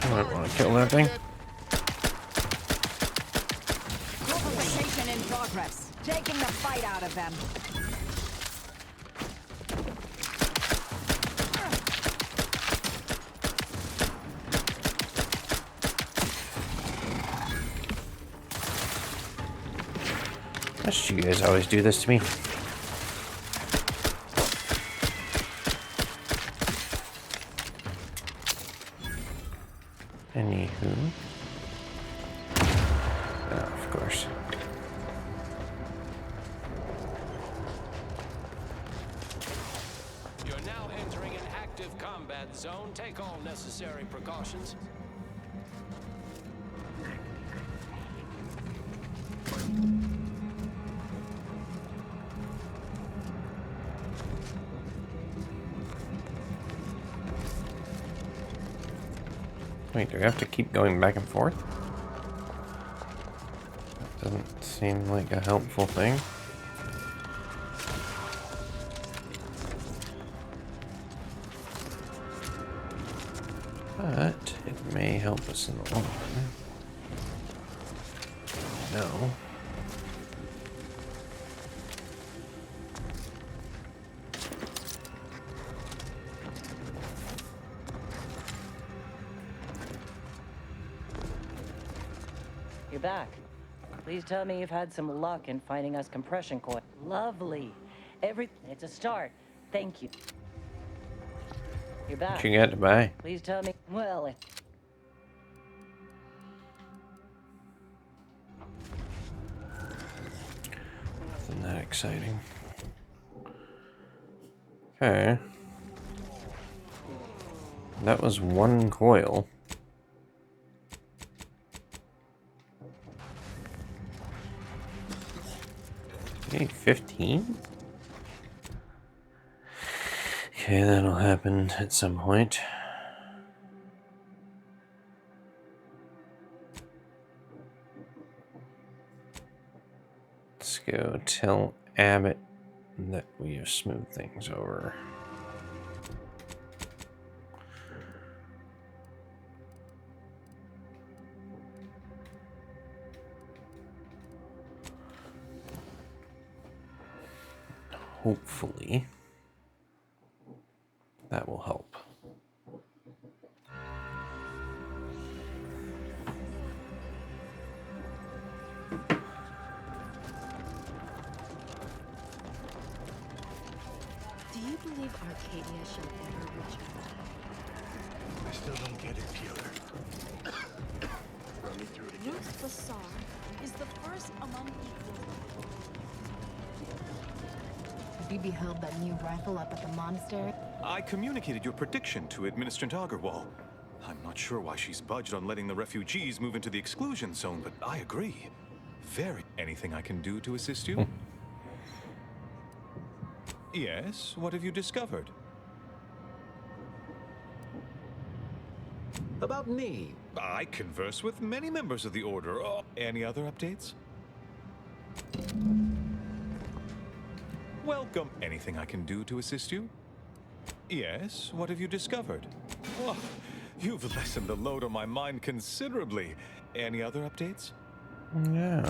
I might want to kill that thing. Mobilization in progress. Taking the fight out of them. Why should you guys always do this to me? Anywho. Oh, of course. You're now entering an active combat zone. Take all necessary precautions. Wait, do we have to keep going back and forth? That doesn't seem like a helpful thing. But it may help us in the long run. No. You're back. Please tell me you've had some luck in finding us compression coil. Lovely. It's a start. Thank you. You're back. What you got to buy? Please tell me. Well, Nothing that exciting. Okay. That was one coil. Okay, 15? Okay, that'll happen at some point. Let's go tell Abbot that we have smoothed things over. Hopefully, that will help. Do you believe Arcadia shall ever return? I still don't get it, Peeler. Run me through it again. Ruth Basar is the first among equals. Have you beheld that new rifle up at the monastery? I communicated your prediction to Administrator Agarwal. I'm not sure why she's budged on letting the refugees move into the exclusion zone, but I agree. Anything I can do to assist you? Yes, what have you discovered? About me? I converse with many members of the Order. Any other updates? Welcome. Anything I can do to assist you? Yes, what have you discovered? Oh, you've lessened the load on my mind considerably. Any other updates? No.